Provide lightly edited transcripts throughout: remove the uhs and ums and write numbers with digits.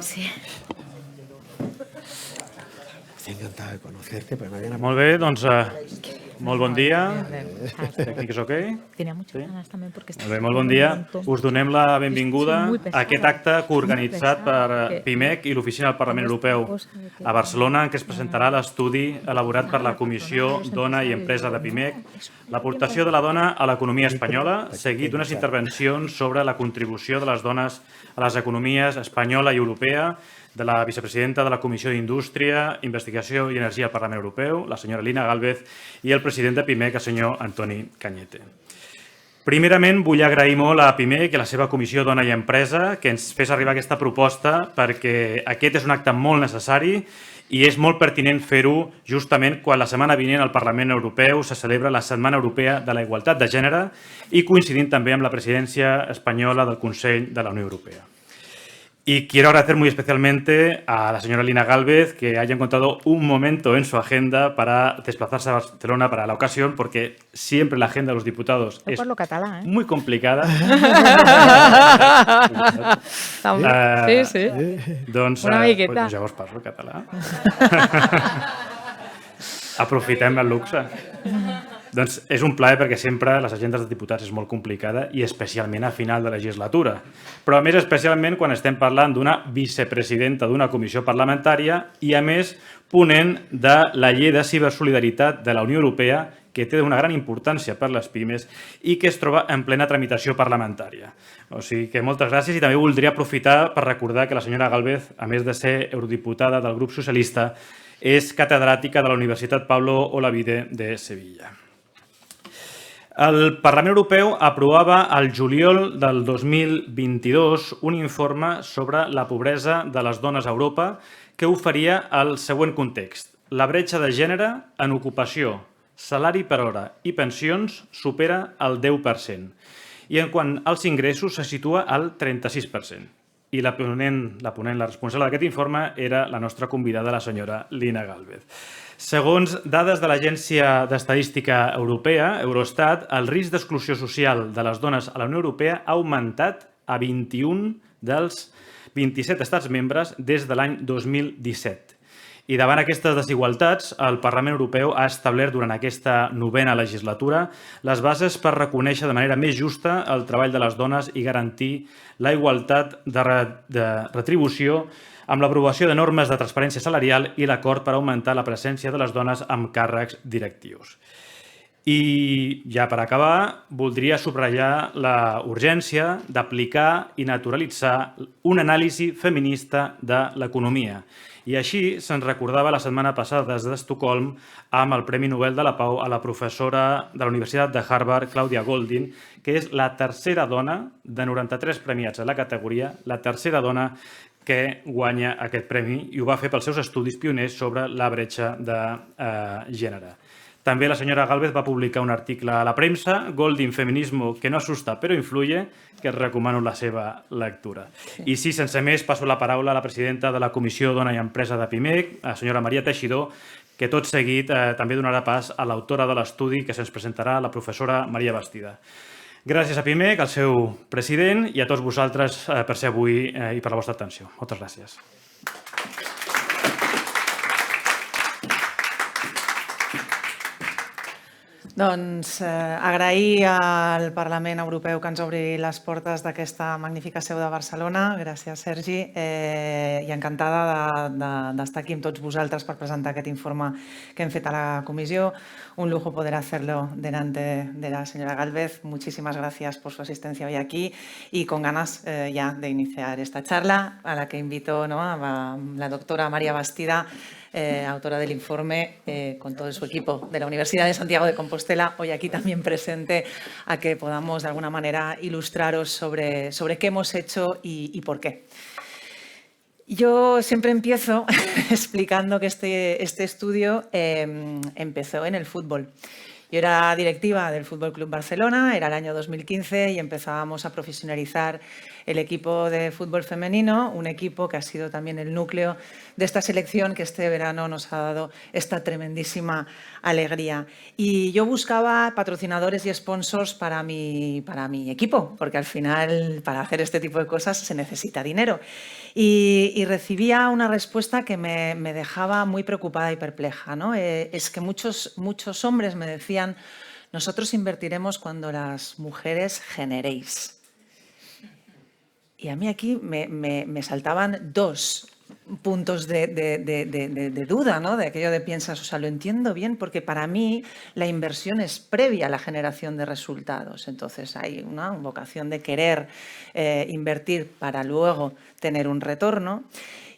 Sí. Encantado de conocerte, pero no había... Molt bé, doncs molt bon dia. Tècnics ok? Tenía muchas ganas también porque... Molt bé, molt bon dia. Us donem la benvinguda a aquest acte coorganitzat per PIMEC i l'Oficina del Parlament Europeu a Barcelona, en què es presentarà l'estudi elaborat per la Comissió Dona i Empresa de PIMEC, l'aportació de la dona a l'economia espanyola, seguit d'unes intervencions sobre la contribució de les dones a les economies espanyola i europea, de la vicepresidenta de la Comissió d'Indústria, Investigació i Energia al Parlament Europeu, la senyora Lina Gálvez, i el president de PIMEC, el senyor Antoni Cañete. Primerament, vull agrair molt a PIMEC i a la seva Comissió Dona i Empresa que ens fes arribar aquesta proposta, perquè aquest és un acte molt necessari i és molt pertinent fer-ho justament quan la setmana vinent al Parlament Europeu se celebra la Setmana Europea de la Igualtat de Gènere i coincidint també amb la presidència espanyola del Consell de la Unió Europea. Y quiero agradecer muy especialmente a la señora Lina Gálvez que haya encontrado un momento en su agenda para desplazarse a Barcelona para la ocasión, porque siempre la agenda de los diputados es muy complicada. Sí, sí. Doncs, una miqueta. Ja us parlo català. Aprofitem el luxe. Doncs és un plaer perquè sempre les agendes dels diputats és molt complicada i especialment a final de legislatura. Però a més especialment quan estem parlant d'una vicepresidenta d'una comissió parlamentària i a més ponent de la llei de cibersolidaritat de la Unió Europea que té una gran importància per les pimes i que es troba en plena tramitació parlamentària. O sigui que moltes gràcies i també voldria aprofitar per recordar que la senyora Gálvez, a més de ser eurodiputada del grup socialista, és catedràtica de la Universitat Pablo Olavide de Sevilla. El Parlament Europeu aprovava al juliol del 2022 un informe sobre la pobresa de les dones a Europa que oferia el següent context. La bretxa de gènere en ocupació, salari per hora i pensions supera el 10%. I en quant als ingressos se situa al 36%. I la responsable d'aquest informe era la nostra convidada, la senyora Lina Gálvez. Segons dades de l'Agència d'Estadística Europea, Eurostat, el risc d'exclusió social de les dones a la Unió Europea ha augmentat a 21 dels 27 estats membres des de l'any 2017. I davant aquestes desigualtats, el Parlament Europeu ha establert durant aquesta novena legislatura les bases per reconèixer de manera més justa el treball de les dones i garantir la igualtat de retribució amb l'aprovació de normes de transparència salarial i l'acord per augmentar la presència de les dones amb càrrecs directius. I ja per acabar, voldria subratllar la urgència d'aplicar i naturalitzar una anàlisi feminista de l'economia. I així se'ns recordava la setmana passada des d'Estocolm amb el Premi Nobel de la Pau a la professora de la Universitat de Harvard, Claudia Goldin, que és la tercera dona de 93 premiats a la categoria, la tercera dona que guanya aquest premi i ho va fer pels seus estudis pioners sobre la bretxa de gènere. També la senyora Gálvez va publicar un article a la premsa, Goldin Feminismo que no asusta però influye, que recomano la seva lectura. I sí, sense més, passo la paraula a la presidenta de la Comissió Dona i Empresa de PIMEC, la senyora Maria Teixidor, que tot seguit també donarà pas a l'autora de l'estudi que se'ns presentarà, la professora Maria Bastida. Gràcies a PIMEC, al seu president i a tots vosaltres per ser avui i per la vostra atenció. Moltes gràcies. Doncs agrair al Parlament Europeu que ens obri les portes d'aquesta magnífica seu de Barcelona. Gràcies, Sergi. I encantada d'estar aquí amb tots vosaltres per presentar aquest informe que hem fet a la comissió. Un lujo poder hacerlo delante de la señora Gálvez. Muchísimas gracias por su asistencia hoy aquí y con ganas ya de iniciar esta charla a la que invito a la doctora María Bastida, autora del informe, con todo su equipo de la Universidad de Santiago de Compostela, hoy aquí también presente, a que podamos de alguna manera ilustraros sobre qué hemos hecho y por qué. Yo siempre empiezo explicando que este estudio empezó en el fútbol. Yo era directiva del Fútbol Club Barcelona, era el año 2015 y empezábamos a profesionalizar el equipo de fútbol femenino, un equipo que ha sido también el núcleo de esta selección que este verano nos ha dado esta tremendísima alegría. Y yo buscaba patrocinadores y sponsors para mi equipo, porque al final para hacer este tipo de cosas se necesita dinero. Y recibía una respuesta que me dejaba muy preocupada y perpleja, ¿no? Es que muchos hombres me decían: nosotros invertiremos cuando las mujeres generéis. Y a mí aquí me saltaban dos puntos de duda, ¿no? De aquello de piensas, o sea, lo entiendo bien porque para mí la inversión es previa a la generación de resultados. Entonces hay una vocación de querer invertir para luego tener un retorno.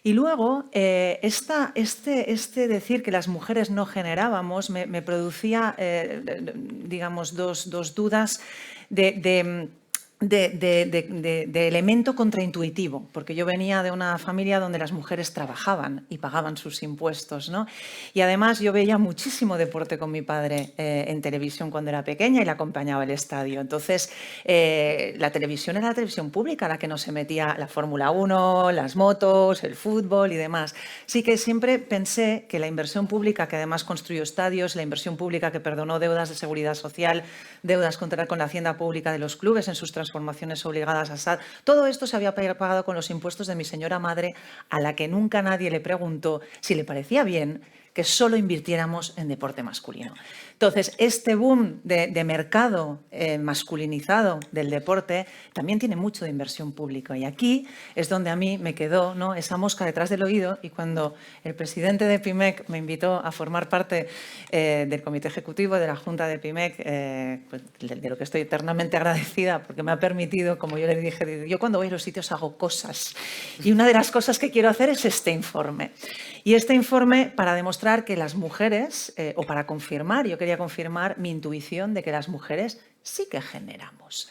Y luego, este decir que las mujeres no generábamos me producía, digamos, dos dudas de elemento contraintuitivo, porque yo venía de una familia donde las mujeres trabajaban y pagaban sus impuestos, ¿no? Y además yo veía muchísimo deporte con mi padre en televisión cuando era pequeña y le acompañaba al estadio. Entonces, la televisión era la televisión pública, la que nos se metía la Fórmula 1, las motos, el fútbol y demás. Sí que siempre pensé que la inversión pública, que además construyó estadios, la inversión pública que perdonó deudas de seguridad social, deudas con la hacienda pública de los clubes en sus transformaciones obligadas a SAD. Todo esto se había pagado con los impuestos de mi señora madre, a la que nunca nadie le preguntó si le parecía bien que solo invirtiéramos en deporte masculino. Entonces, este boom de mercado masculinizado del deporte también tiene mucho de inversión pública. Y aquí es donde a mí me quedó, ¿no?, esa mosca detrás del oído. Y cuando el presidente de PIMEC me invitó a formar parte del comité ejecutivo de la Junta de PIMEC, pues, de lo que estoy eternamente agradecida, porque me ha permitido, como yo le dije, yo cuando voy a los sitios hago cosas. Y una de las cosas que quiero hacer es este informe. Y este informe para demostrar que las mujeres, o para confirmar, yo quería confirmar mi intuición de que las mujeres sí que generamos.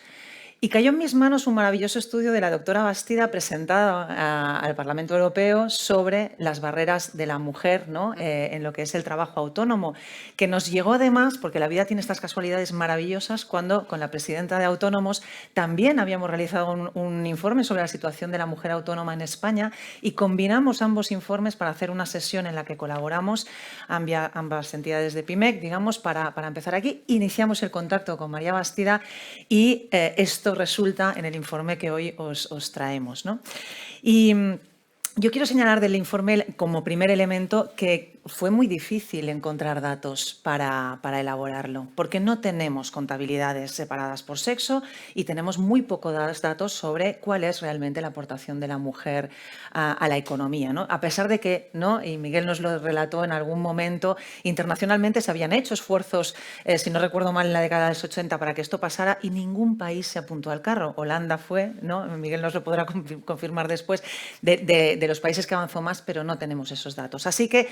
Y cayó en mis manos un maravilloso estudio de la doctora Bastida presentado al Parlamento Europeo sobre las barreras de la mujer, ¿no?, en lo que es el trabajo autónomo, que nos llegó además, porque la vida tiene estas casualidades maravillosas, cuando con la presidenta de Autónomos también habíamos realizado un informe sobre la situación de la mujer autónoma en España y combinamos ambos informes para hacer una sesión en la que colaboramos ambas entidades de PIMEC, digamos, para empezar aquí. Iniciamos el contacto con María Bastida y esto resulta en el informe que hoy os traemos, ¿no? Y yo quiero señalar del informe como primer elemento que fue muy difícil encontrar datos para elaborarlo, porque no tenemos contabilidades separadas por sexo y tenemos muy pocos datos sobre cuál es realmente la aportación de la mujer a la economía, ¿no? A pesar de que, ¿no?, y Miguel nos lo relató en algún momento, internacionalmente se habían hecho esfuerzos, si no recuerdo mal, en la década de los 80 para que esto pasara y ningún país se apuntó al carro. Holanda fue, ¿no?, Miguel nos lo podrá confirmar después, de los países que avanzó más, pero no tenemos esos datos. Así que,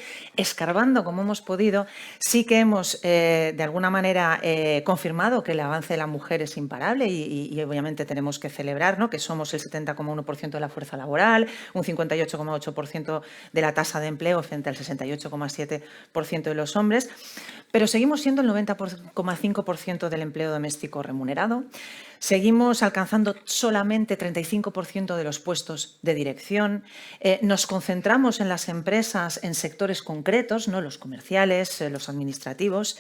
escarbando como hemos podido, sí que hemos de alguna manera confirmado que el avance de la mujer es imparable y obviamente tenemos que celebrar, ¿no?, que somos el 70,1% de la fuerza laboral, un 58,8% de la tasa de empleo frente al 68,7% de los hombres, pero seguimos siendo el 90,5% del empleo doméstico remunerado. Seguimos alcanzando solamente 35% de los puestos de dirección. Nos concentramos en las empresas en sectores concretos, ¿no?, los comerciales, los administrativos.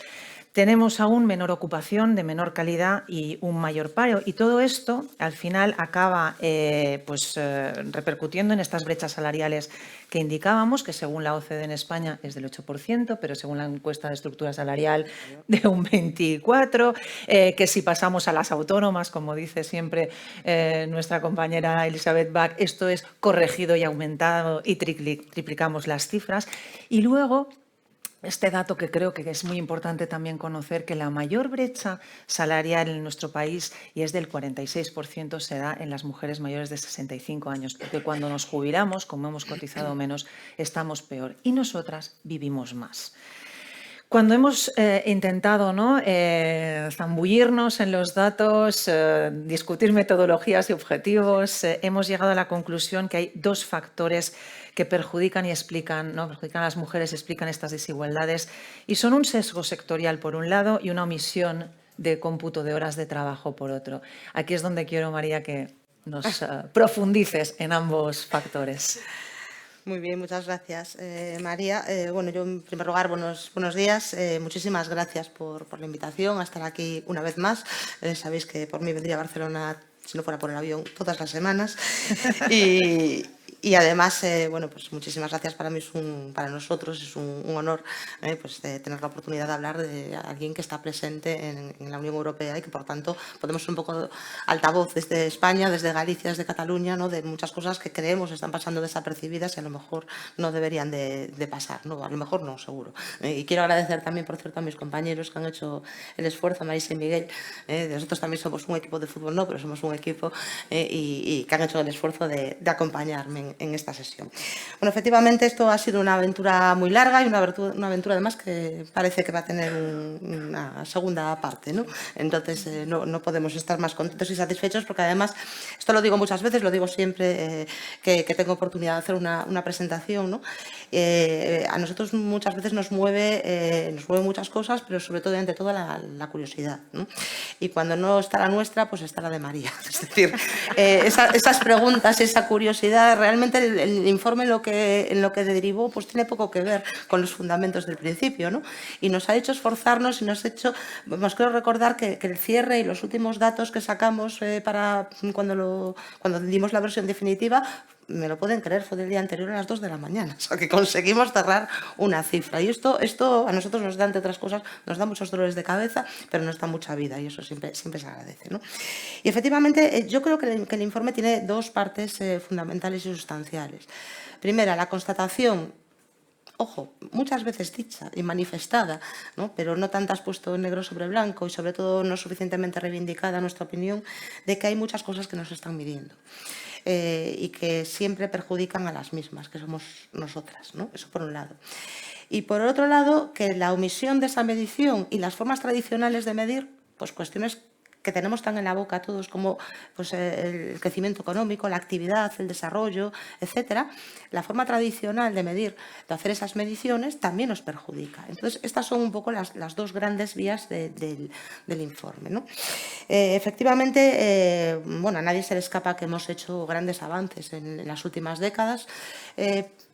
Tenemos aún menor ocupación, de menor calidad y un mayor paro. Y todo esto, al final, acaba repercutiendo en estas brechas salariales que indicábamos, que según la OCDE en España es del 8%, pero según la encuesta de estructura salarial de un 24%, que si pasamos a las autónomas, como dice siempre nuestra compañera Elizabeth Bach, esto es corregido y aumentado y triplicamos las cifras. Y luego, este dato que creo que es muy importante también conocer, que la mayor brecha salarial en nuestro país, y es del 46%, se da en las mujeres mayores de 65 años, porque cuando nos jubilamos, como hemos cotizado menos, estamos peor y nosotras vivimos más. Cuando hemos intentado, ¿no?, zambullirnos en los datos, discutir metodologías y objetivos, hemos llegado a la conclusión que hay dos factores que perjudican y explican, ¿no?, perjudican a las mujeres y explican estas desigualdades, y son un sesgo sectorial por un lado y una omisión de cómputo de horas de trabajo por otro. Aquí es donde quiero, María, que nos profundices en ambos factores. Muy bien, muchas gracias, María. Bueno, yo en primer lugar, buenos días. Muchísimas gracias por la invitación a estar aquí una vez más. Sabéis que por mí vendría a Barcelona, si no fuera por el avión, todas las semanas. Y además, bueno, pues muchísimas gracias. Para mí para nosotros es un honor pues, tener la oportunidad de hablar de alguien que está presente en la Unión Europea y que, por tanto, podemos ser un poco altavoz desde España, desde Galicia, desde Cataluña, ¿no?, de muchas cosas que creemos están pasando desapercibidas y a lo mejor no deberían de pasar, ¿no? A lo mejor no, seguro. Y quiero agradecer también, por cierto, a mis compañeros que han hecho el esfuerzo, a Marisa y Miguel. Nosotros también somos un equipo de fútbol, no, pero somos un equipo y que han hecho el esfuerzo de acompañarme en esta sesión. Bueno, efectivamente esto ha sido una aventura muy larga y una aventura además que parece que va a tener una segunda parte, ¿no? Entonces no podemos estar más contentos y satisfechos porque además, esto lo digo muchas veces, lo digo siempre que tengo oportunidad de hacer una presentación, ¿no? A nosotros muchas veces nos mueve muchas cosas, pero sobre todo, ante todo, la curiosidad, ¿no? Y cuando no está la nuestra, pues está la de María. Es decir, esas preguntas, esa curiosidad, realmente el informe en lo que derivó pues tiene poco que ver con los fundamentos del principio, ¿no? Y nos ha hecho esforzarnos y nos ha hecho, creo recordar que el cierre y los últimos datos que sacamos para cuando dimos la versión definitiva, me lo pueden creer, fue del día anterior a las 2 de la mañana. O sea, que conseguimos cerrar una cifra. Y esto a nosotros nos da, entre otras cosas, nos da muchos dolores de cabeza, pero nos da mucha vida y eso siempre se agradece, ¿no? Y efectivamente, yo creo que el informe tiene dos partes fundamentales y sustanciales. Primera, la constatación, ojo, muchas veces dicha y manifestada, ¿no?, pero no tantas puesto negro sobre blanco y sobre todo no suficientemente reivindicada, nuestra opinión, de que hay muchas cosas que nos están midiendo. Y que siempre perjudican a las mismas, que somos nosotras, ¿no? Eso por un lado. Y por otro lado, que la omisión de esa medición y las formas tradicionales de medir, pues cuestiones que tenemos tan en la boca todos como pues, el crecimiento económico, la actividad, el desarrollo, etcétera, la forma tradicional de medir, de hacer esas mediciones, también nos perjudica. Entonces, estas son un poco las dos grandes vías del informe, ¿no? Efectivamente, bueno, a nadie se le escapa que hemos hecho grandes avances en las últimas décadas,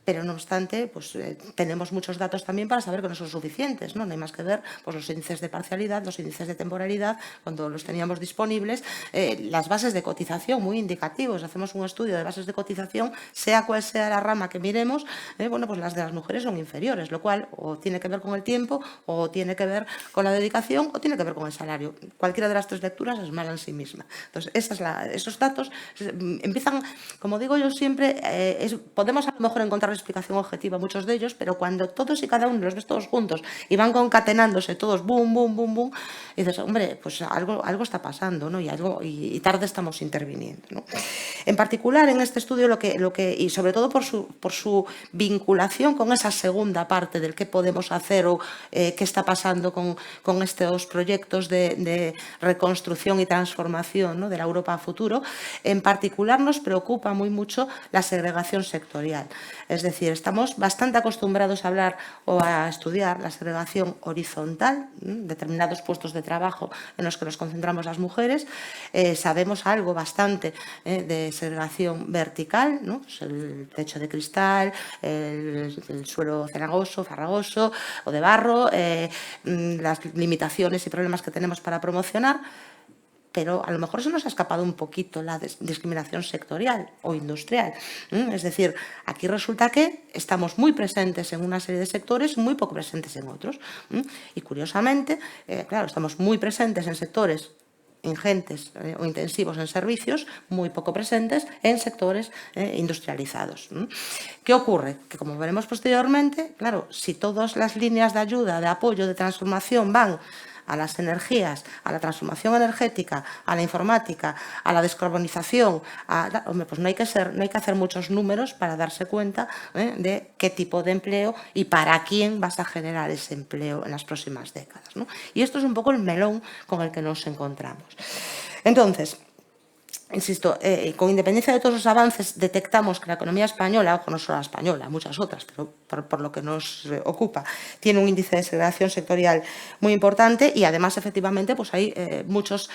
pero no obstante, pues tenemos muchos datos también para saber que no son suficientes, ¿no? No hay más que ver pues, los índices de parcialidad, los índices de temporalidad, cuando los teníamos disponibles, las bases de cotización muy indicativos. Hacemos un estudio de bases de cotización, sea cual sea la rama que miremos, bueno, pues las de las mujeres son inferiores, lo cual o tiene que ver con el tiempo, o tiene que ver con la dedicación, o tiene que ver con el salario. Cualquiera de las tres lecturas es mala en sí misma. Entonces, esos datos empiezan, como digo yo siempre, podemos a lo mejor encontrar explicación objetiva muchos de ellos, pero cuando todos y cada uno los ves todos juntos y van concatenándose todos, boom, boom, boom, boom, y dices, hombre, pues algo está pasando, ¿no? Y tarde estamos interviniendo, ¿no? En particular, en este estudio, y sobre todo por su vinculación con esa segunda parte del qué podemos hacer o qué está pasando con estos proyectos de reconstrucción y transformación, ¿no?, de la Europa a futuro, en particular nos preocupa muy mucho la segregación sectorial. Es decir, estamos bastante acostumbrados a hablar o a estudiar la segregación horizontal, determinados puestos de trabajo en los que nos concentramos las mujeres. Sabemos algo bastante de segregación vertical, ¿no? Pues el techo de cristal, el suelo cenagoso, farragoso o de barro, las limitaciones y problemas que tenemos para promocionar. Pero a lo mejor se nos ha escapado un poquito la discriminación sectorial o industrial. Es decir, aquí resulta que estamos muy presentes en una serie de sectores, muy poco presentes en otros. Y curiosamente, claro, estamos muy presentes en sectores ingentes o intensivos en servicios, muy poco presentes en sectores industrializados. ¿Qué ocurre? Que, como veremos posteriormente, claro, si todas las líneas de ayuda, de apoyo, de transformación van a las energías, a la transformación energética, a la informática, a la descarbonización, hombre, pues no hay que hacer muchos números para darse cuenta de qué tipo de empleo y para quién vas a generar ese empleo en las próximas décadas, ¿no? Y esto es un poco el melón con el que nos encontramos. Entonces, insisto, con independencia de todos los avances, detectamos que la economía española, ojo, no solo la española, muchas otras, pero por lo que nos ocupa, tiene un índice de segregación sectorial muy importante y además, efectivamente, pues hay muchos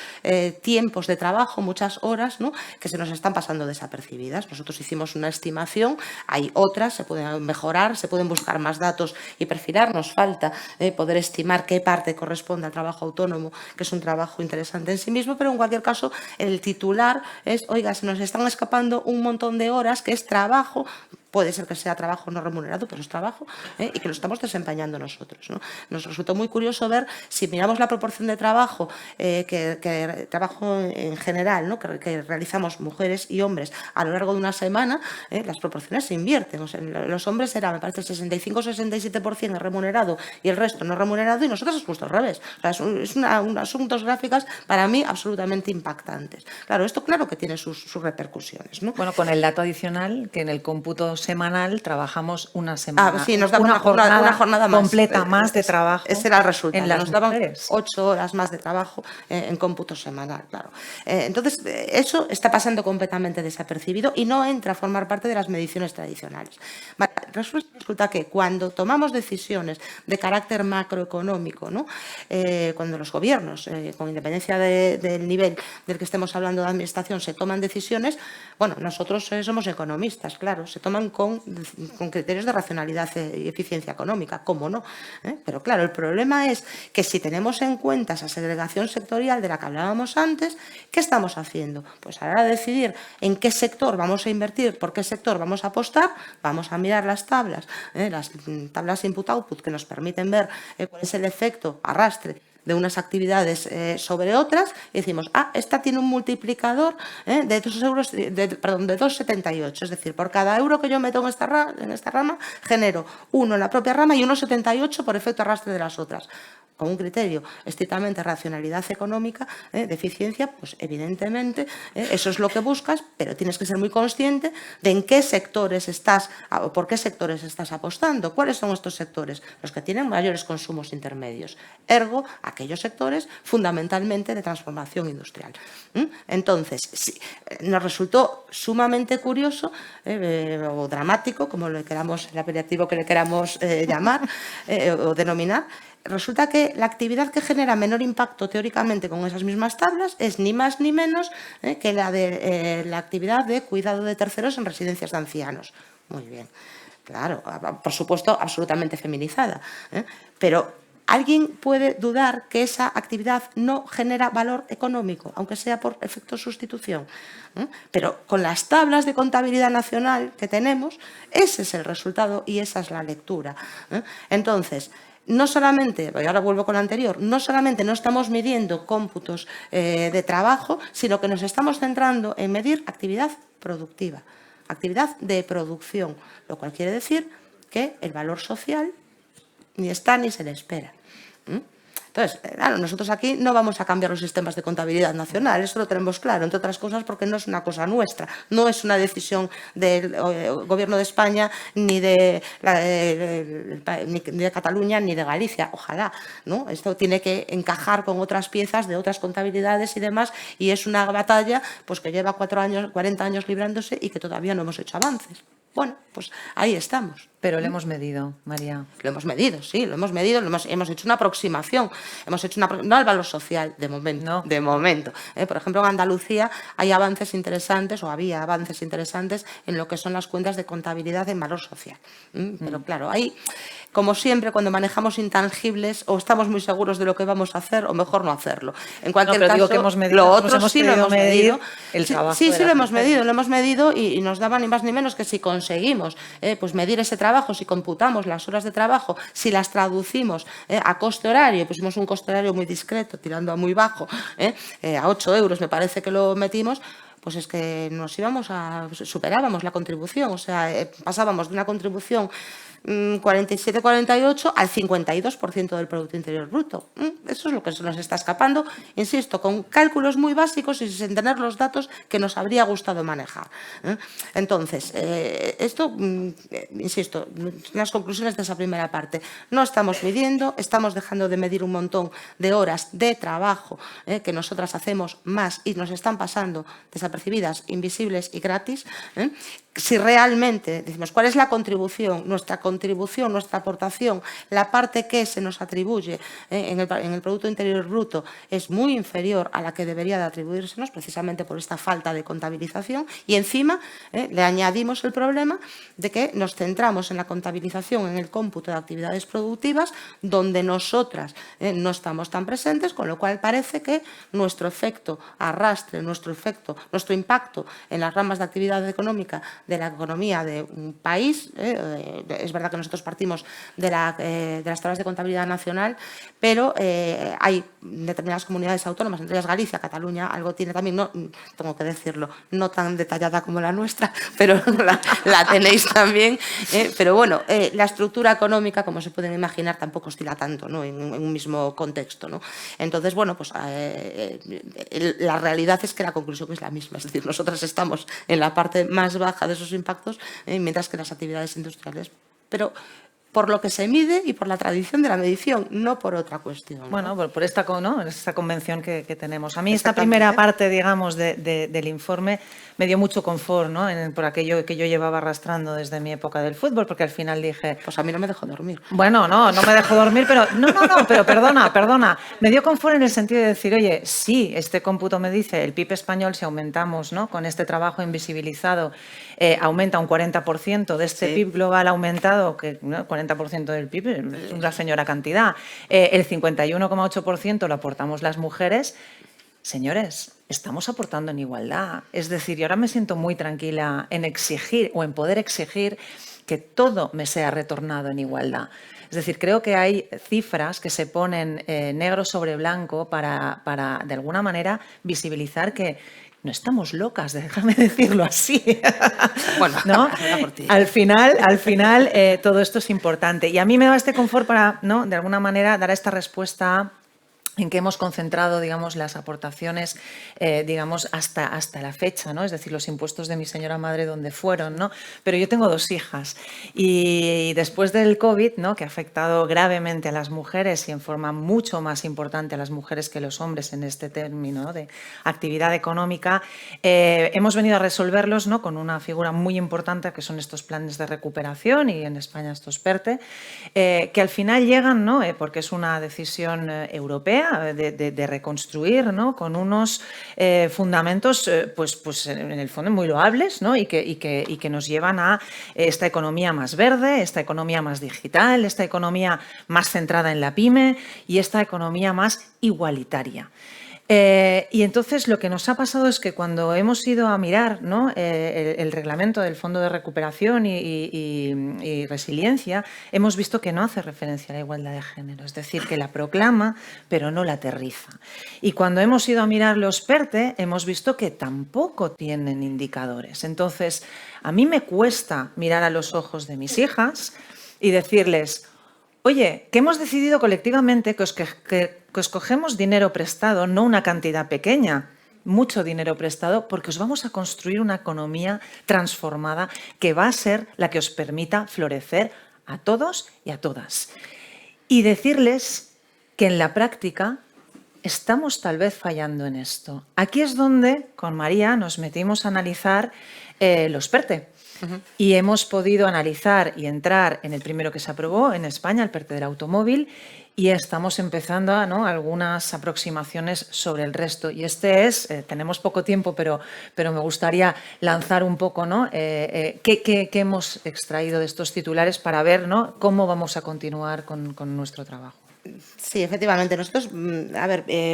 tiempos de trabajo, muchas horas, ¿no?, que se nos están pasando desapercibidas. Nosotros hicimos una estimación, hay otras, se pueden mejorar, se pueden buscar más datos y perfilar. Nos falta poder estimar qué parte corresponde al trabajo autónomo, que es un trabajo interesante en sí mismo, pero en cualquier caso, el titular es, oiga, se nos están escapando un montón de horas que es trabajo. Puede ser que sea trabajo no remunerado, pero es trabajo, y que lo estamos desempeñando nosotros, ¿no? Nos resultó muy curioso ver, si miramos la proporción de trabajo, trabajo en general, ¿no?, que realizamos mujeres y hombres a lo largo de una semana, las proporciones se invierten. O sea, los hombres era, me parece, 65-67% remunerado y el resto no remunerado, y nosotros es justo al revés. O sea, es unas dos gráficas para mí absolutamente impactantes. Claro, esto claro que tiene sus repercusiones, ¿no? Bueno, con el dato adicional que en el cómputo semanal trabajamos una semana, sí, nos daban una jornada más completa más de trabajo. Ese era el resultado. En las nos daban mujeres. 8 horas más de trabajo en cómputo semanal, claro. Entonces, eso está pasando completamente desapercibido y no entra a formar parte de las mediciones tradicionales. Vale, resulta que cuando tomamos decisiones de carácter macroeconómico, ¿no?, cuando los gobiernos, con independencia del nivel del que estemos hablando de administración, se toman decisiones, bueno, nosotros somos economistas, claro, se toman con criterios de racionalidad y eficiencia económica, ¿cómo no? Pero claro, el problema es que si tenemos en cuenta esa segregación sectorial de la que hablábamos antes, ¿qué estamos haciendo? Pues a la hora de decidir en qué sector vamos a invertir, por qué sector vamos a apostar, vamos a mirar las tablas input-output que nos permiten ver cuál es el efecto arrastre de unas actividades sobre otras, y decimos, esta tiene un multiplicador de 2,78, es decir, por cada euro que yo meto en esta rama, genero 1 en la propia rama y 1,78 por efecto arrastre de las otras. Con un criterio estrictamente racionalidad económica, de eficiencia, pues evidentemente eso es lo que buscas, pero tienes que ser muy consciente de en qué sectores estás o por qué sectores estás apostando. ¿Cuáles son estos sectores? Los que tienen mayores consumos intermedios. Ergo, aquellos sectores fundamentalmente de transformación industrial. Entonces, sí, nos resultó sumamente curioso o dramático, como el apelativo que le queramos llamar o denominar. Resulta que la actividad que genera menor impacto teóricamente con esas mismas tablas es ni más ni menos que la de la actividad de cuidado de terceros en residencias de ancianos. Muy bien, claro, por supuesto absolutamente feminizada, pero ¿alguien puede dudar que esa actividad no genera valor económico, aunque sea por efecto sustitución? Pero con las tablas de contabilidad nacional que tenemos, ese es el resultado y esa es la lectura. Entonces, no solamente, y ahora vuelvo con lo anterior, no solamente no estamos midiendo cómputos de trabajo, sino que nos estamos centrando en medir actividad productiva, actividad de producción, lo cual quiere decir que el valor social ni está ni se le espera. Entonces, claro, nosotros aquí no vamos a cambiar los sistemas de contabilidad nacional, eso lo tenemos claro, entre otras cosas porque no es una cosa nuestra, no es una decisión del Gobierno de España, ni de Cataluña, ni de Galicia, ojalá, ¿no? Esto tiene que encajar con otras piezas de otras contabilidades y demás, y es una batalla pues, que lleva 40 años librándose y que todavía no hemos hecho avances. Bueno, pues ahí estamos. Pero lo hemos medido, María. Lo hemos medido, sí, lo hemos medido, hemos hecho una aproximación, no al valor social, de momento, no. De momento. Por ejemplo, en Andalucía hay avances interesantes, o había avances interesantes en lo que son las cuentas de contabilidad en valor social. Pero claro, ahí, como siempre, cuando manejamos intangibles, o estamos muy seguros de lo que vamos a hacer, o mejor no hacerlo. En cualquier caso, digo que hemos medido, lo otro sí lo hemos medido. El trabajo sí, lo hemos medido y nos daba ni más ni menos que si conseguimos pues medir ese trabajo, si computamos las horas de trabajo, si las traducimos a coste horario, pusimos un coste horario muy discreto, tirando a muy bajo, a 8 euros me parece que lo metimos, pues es que superábamos la contribución, o sea, pasábamos de una contribución 47-48 al 52% del Producto Interior Bruto. Eso es lo que se nos está escapando, insisto, con cálculos muy básicos y sin tener los datos que nos habría gustado manejar. Entonces, esto, insisto, las conclusiones de esa primera parte. No estamos midiendo, estamos dejando de medir un montón de horas de trabajo que nosotras hacemos más y nos están pasando desapercibidas, invisibles y gratis. Si realmente decimos cuál es la contribución, nuestra aportación, la parte que se nos atribuye en el Producto Interior Bruto es muy inferior a la que debería de atribuírsenos precisamente por esta falta de contabilización y encima le añadimos el problema de que nos centramos en la contabilización, en el cómputo de actividades productivas donde nosotras no estamos tan presentes, con lo cual parece que nuestro efecto arrastre, nuestro impacto en las ramas de actividad económica de la economía de un país. Es verdad que nosotros partimos de las tablas de contabilidad nacional, pero hay determinadas comunidades autónomas, entre ellas Galicia, Cataluña, algo tiene también, no, tengo que decirlo, no tan detallada como la nuestra, pero la tenéis también. Pero bueno, la estructura económica, como se pueden imaginar, tampoco oscila tanto, ¿no?, en un mismo contexto, ¿no? Entonces, bueno, pues la realidad es que la conclusión es la misma, es decir, nosotras estamos en la parte más baja de esos impactos, mientras que las actividades industriales, pero por lo que se mide y por la tradición de la medición, no por otra cuestión, ¿no? Bueno, por esta convención que tenemos. A mí esta primera parte, digamos, del informe me dio mucho confort, ¿no?, por aquello que yo llevaba arrastrando desde mi época del fútbol, porque al final dije... Pues a mí no me dejó dormir. Bueno, no me dejó dormir, pero pero perdona. Me dio confort en el sentido de decir, oye, sí, este cómputo me dice, el PIB español, si aumentamos, ¿no?, con este trabajo invisibilizado, aumenta un 40% de este PIB global aumentado, que 40% del PIB es una señora cantidad, el 51,8% lo aportamos las mujeres. Señores, estamos aportando en igualdad. Es decir, yo ahora me siento muy tranquila en exigir o en poder exigir que todo me sea retornado en igualdad. Es decir, creo que hay cifras que se ponen negro sobre blanco para, de alguna manera, visibilizar que no estamos locas, déjame decirlo así. Bueno, ¿no? Al final todo esto es importante. Y a mí me da este confort para, ¿no?, de alguna manera, dar esta respuesta en que hemos concentrado, digamos, las aportaciones, digamos, hasta la fecha, ¿no? Es decir, los impuestos de mi señora madre, ¿dónde fueron?, ¿no? Pero yo tengo 2 hijas y después del COVID, ¿no?, que ha afectado gravemente a las mujeres y en forma mucho más importante a las mujeres que los hombres en este término, ¿no?, de actividad económica, hemos venido a resolverlos, ¿no?, con una figura muy importante que son estos planes de recuperación y en España estos PERTE, que al final llegan, ¿no?, porque es una decisión europea, de reconstruir, ¿no?, con unos fundamentos pues en el fondo muy loables, ¿no?, y que nos llevan a esta economía más verde, esta economía más digital, esta economía más centrada en la pyme y esta economía más igualitaria. Y entonces lo que nos ha pasado es que cuando hemos ido a mirar, ¿no?, el reglamento del Fondo de Recuperación y Resiliencia, hemos visto que no hace referencia a la igualdad de género, es decir, que la proclama pero no la aterriza. Y cuando hemos ido a mirar los PERTE, hemos visto que tampoco tienen indicadores. Entonces, a mí me cuesta mirar a los ojos de mis hijas y decirles: oye, que hemos decidido colectivamente que os cogemos dinero prestado, no una cantidad pequeña, mucho dinero prestado, porque os vamos a construir una economía transformada que va a ser la que os permita florecer a todos y a todas. Y decirles que en la práctica estamos tal vez fallando en esto. Aquí es donde con María nos metimos a analizar los PERTE. Y hemos podido analizar y entrar en el primero que se aprobó en España, el PERTE del automóvil, y estamos empezando a, ¿no?, algunas aproximaciones sobre el resto. Y tenemos poco tiempo, pero me gustaría lanzar un poco, ¿no?, qué hemos extraído de estos titulares para ver, ¿no?, cómo vamos a continuar con nuestro trabajo. Sí, efectivamente. Nosotros,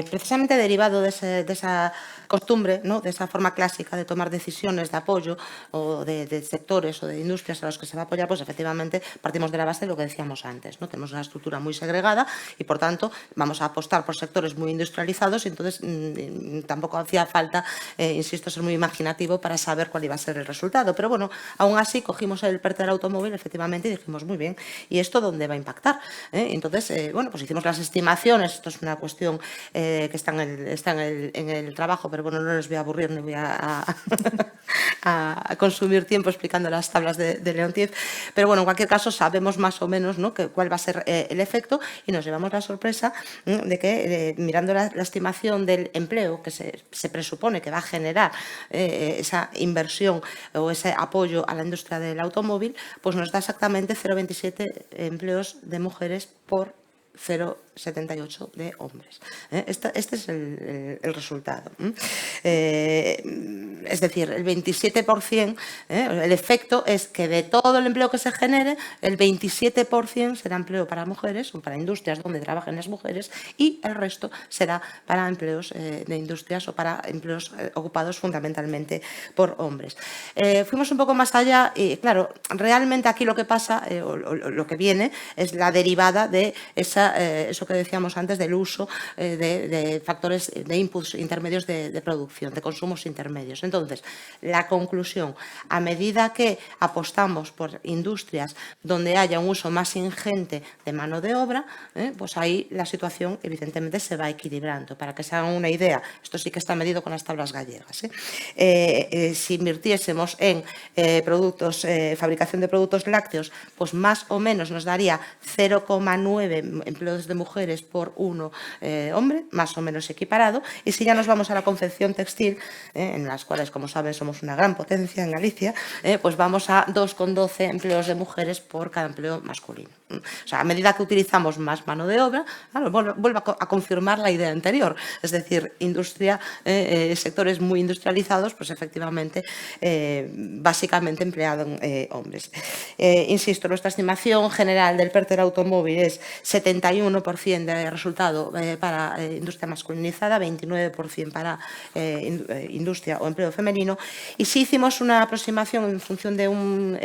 precisamente derivado de esa costumbre, ¿no?, de esa forma clásica de tomar decisiones de apoyo o de sectores o de industrias a los que se va a apoyar, pues efectivamente partimos de la base de lo que decíamos antes, ¿no? Tenemos una estructura muy segregada y, por tanto, vamos a apostar por sectores muy industrializados y entonces tampoco hacía falta, insisto, ser muy imaginativo para saber cuál iba a ser el resultado. Pero bueno, aún así cogimos el PERTE del automóvil, efectivamente, y dijimos, muy bien, ¿y esto dónde va a impactar? Entonces, bueno, pues hicimos las estimaciones. Esto es una cuestión que está en el trabajo, pero bueno, no les voy a aburrir ni voy a consumir tiempo explicando las tablas de Leontief. Pero bueno, en cualquier caso, sabemos más o menos, ¿no?, cuál va a ser el efecto y nos llevamos la sorpresa de que, mirando la estimación del empleo que se presupone que va a generar esa inversión o ese apoyo a la industria del automóvil, pues nos da exactamente 0,27 empleos de mujeres por 0,78 de hombres. Este es el resultado. Es decir, el 27%, el efecto es que de todo el empleo que se genere, el 27% será empleo para mujeres o para industrias donde trabajen las mujeres y el resto será para empleos de industrias o para empleos ocupados fundamentalmente por hombres. Fuimos un poco más allá y, claro, realmente aquí lo que pasa, o lo que viene, es la derivada de eso que decíamos antes del uso de factores de inputs intermedios de producción, de consumos intermedios. Entonces, la conclusión, a medida que apostamos por industrias donde haya un uso más ingente de mano de obra, pues ahí la situación evidentemente se va equilibrando. Para que se hagan una idea, esto sí que está medido con las tablas gallegas. Si invirtiésemos en fabricación de productos lácteos, pues más o menos nos daría 0,9 empleos de mujeres por 1 hombre, más o menos equiparado. Y si ya nos vamos a la confección textil, en las cuales, como saben, somos una gran potencia en Galicia, pues vamos a 2,12 empleos de mujeres por cada empleo masculino. O sea, a medida que utilizamos más mano de obra, claro, vuelve a confirmar la idea anterior. Es decir, industria, sectores muy industrializados, pues efectivamente, básicamente empleado en hombres. Insisto, nuestra estimación general del PERTE del automóvil es 71% de resultado para industria masculinizada, 29% para industria o empleo femenino. Y sí hicimos una aproximación en función de un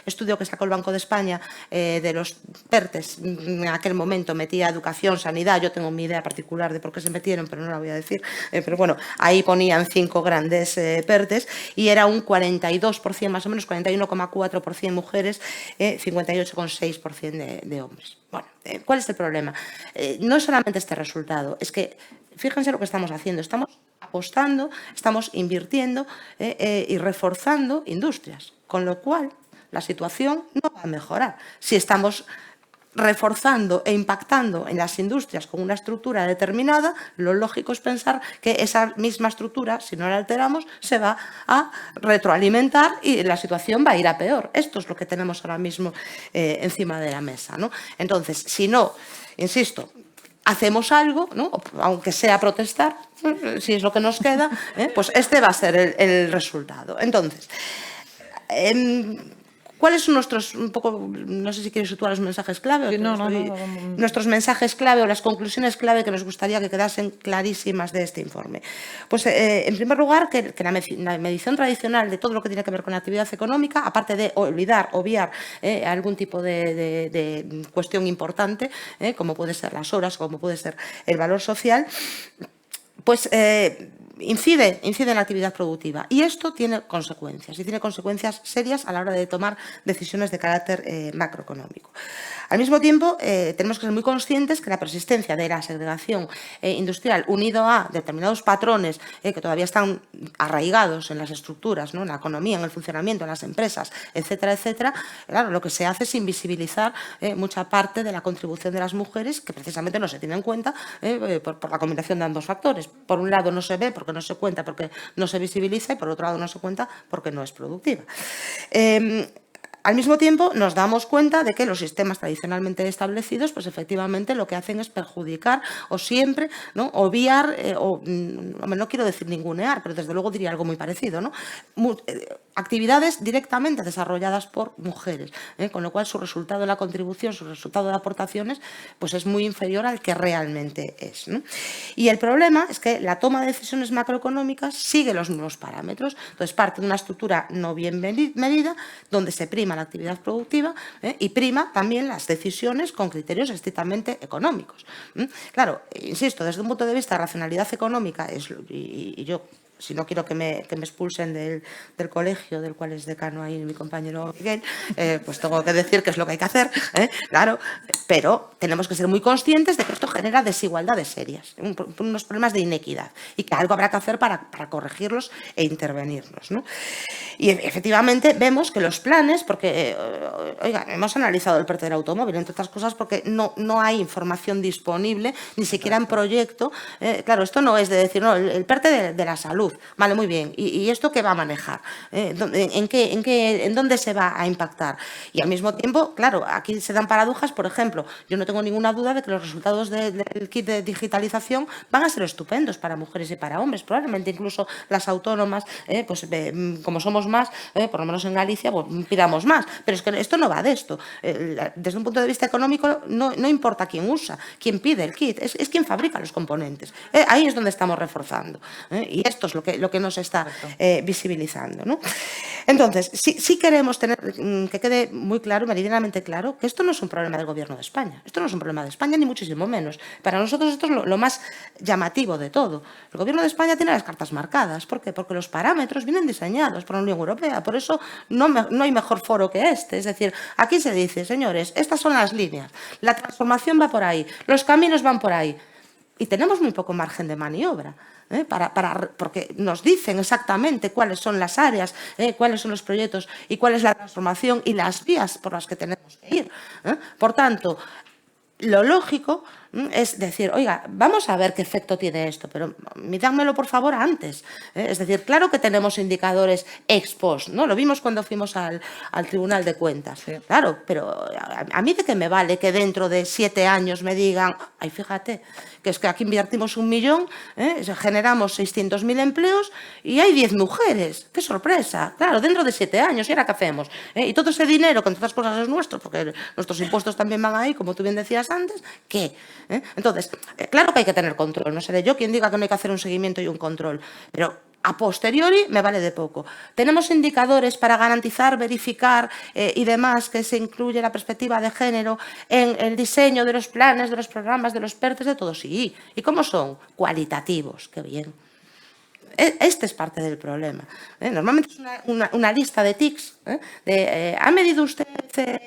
estudio que sacó el Banco de España de los PERTES. En aquel momento metía educación, sanidad. Yo tengo mi idea particular de por qué se metieron, pero no la voy a decir. Pero bueno, ahí ponían 5 grandes PERTES y era un 42%, más o menos, 41,4% mujeres, 58,6% de hombres. Bueno, ¿cuál es el problema? No es solamente este resultado, es que fíjense lo que estamos haciendo. Estamos apostando, estamos invirtiendo y reforzando industrias, con lo cual la situación no va a mejorar. Si estamos reforzando e impactando en las industrias con una estructura determinada, lo lógico es pensar que esa misma estructura, si no la alteramos, se va a retroalimentar y la situación va a ir a peor. Esto es lo que tenemos ahora mismo encima de la mesa, ¿no? Entonces, si no, insisto, hacemos algo, ¿no?, aunque sea protestar, si es lo que nos queda, pues este va a ser el resultado. Entonces, ¿cuáles son nuestros, un poco, no sé si quieres situar los mensajes clave? Nuestros mensajes clave o las conclusiones clave que nos gustaría que quedasen clarísimas de este informe. Pues, en primer lugar, que la medición tradicional de todo lo que tiene que ver con la actividad económica, aparte de obviar algún tipo de cuestión importante, como puede ser las horas, como puede ser el valor social, pues incide en la actividad productiva y esto tiene consecuencias, y tiene consecuencias serias a la hora de tomar decisiones de carácter macroeconómico. Al mismo tiempo, tenemos que ser muy conscientes que la persistencia de la segregación industrial unido a determinados patrones que todavía están arraigados en las estructuras, ¿no?, en la economía, en el funcionamiento, en las empresas, etcétera, etcétera, claro, lo que se hace es invisibilizar mucha parte de la contribución de las mujeres que precisamente no se tiene en cuenta por la combinación de ambos factores. Por un lado no se ve porque no se cuenta, porque no se visibiliza, y por otro lado no se cuenta porque no es productiva. Al mismo tiempo, nos damos cuenta de que los sistemas tradicionalmente establecidos, pues efectivamente lo que hacen es perjudicar o siempre, ¿no?, obviar, no quiero decir ningunear, pero desde luego diría algo muy parecido, ¿no?, actividades directamente desarrolladas por mujeres, con lo cual su resultado de la contribución, su resultado de aportaciones, pues es muy inferior al que realmente es, ¿no? Y el problema es que la toma de decisiones macroeconómicas sigue los mismos parámetros. Entonces, parte de una estructura no bien medida, donde se prima la actividad productiva y prima también las decisiones con criterios estrictamente económicos. Claro, insisto, desde un punto de vista de racionalidad económica, y yo, si no quiero que me expulsen del colegio del cual es decano ahí mi compañero Miguel, pues tengo que decir qué es lo que hay que hacer, claro, pero tenemos que ser muy conscientes de que esto genera desigualdades serias, unos problemas de inequidad, y que algo habrá que hacer para corregirlos e intervenirlos, ¿no? Y efectivamente vemos que los planes, porque, oiga, hemos analizado el PERTE del automóvil, entre otras cosas porque no hay información disponible, ni siquiera en proyecto. Claro, esto no es de decir, no, el PERTE de la salud, vale, muy bien, ¿y esto qué va a manejar? ¿En dónde se va a impactar? Y al mismo tiempo, claro, aquí se dan paradojas, por ejemplo, yo no tengo ninguna duda de que los resultados del kit de digitalización van a ser estupendos para mujeres y para hombres, probablemente incluso las autónomas, pues como somos más, por lo menos en Galicia, pues pidamos más, pero es que esto no va de esto. Desde un punto de vista económico no importa quién usa, quién pide el kit, es quien fabrica los componentes. Ahí es donde estamos reforzando, y esto es lo que nos está visibilizando, ¿no? Entonces, sí queremos tener que quede muy claro, meridianamente claro, que esto no es un problema del Gobierno de España. Esto no es un problema de España, ni muchísimo menos. Para nosotros esto es lo más llamativo de todo. El Gobierno de España tiene las cartas marcadas. ¿Por qué? Porque los parámetros vienen diseñados por la Unión Europea. Por eso no hay mejor foro que este. Es decir, aquí se dice, señores, estas son las líneas. La transformación va por ahí. Los caminos van por ahí. Y tenemos muy poco margen de maniobra. Porque nos dicen exactamente cuáles son las áreas, cuáles son los proyectos y cuál es la transformación y las vías por las que tenemos que ir. Por tanto, lo lógico es decir, oiga, vamos a ver qué efecto tiene esto, pero mídanmelo por favor antes. Es decir, claro que tenemos indicadores ex post, ¿no? Lo vimos cuando fuimos al Tribunal de Cuentas. Sí. Claro, pero a mí de qué me vale que dentro de 7 años me digan, ay, fíjate, que es que aquí invertimos 1 millón, generamos 600.000 empleos y hay 10 mujeres. ¡Qué sorpresa! Claro, dentro de 7 años, ¿y ahora qué hacemos? Y todo ese dinero, que entre otras cosas es nuestro, porque nuestros impuestos también van ahí, como tú bien decías antes, ¿qué? Entonces, claro que hay que tener control, no seré yo quien diga que no hay que hacer un seguimiento y un control, pero a posteriori me vale de poco. ¿Tenemos indicadores para garantizar, verificar y demás que se incluye la perspectiva de género en el diseño de los planes, de los programas, de los PERTES, de todo? Sí. ¿Y cómo son? Cualitativos, qué bien. Este es parte del problema. Normalmente es una lista de tics. ¿Ha medido usted?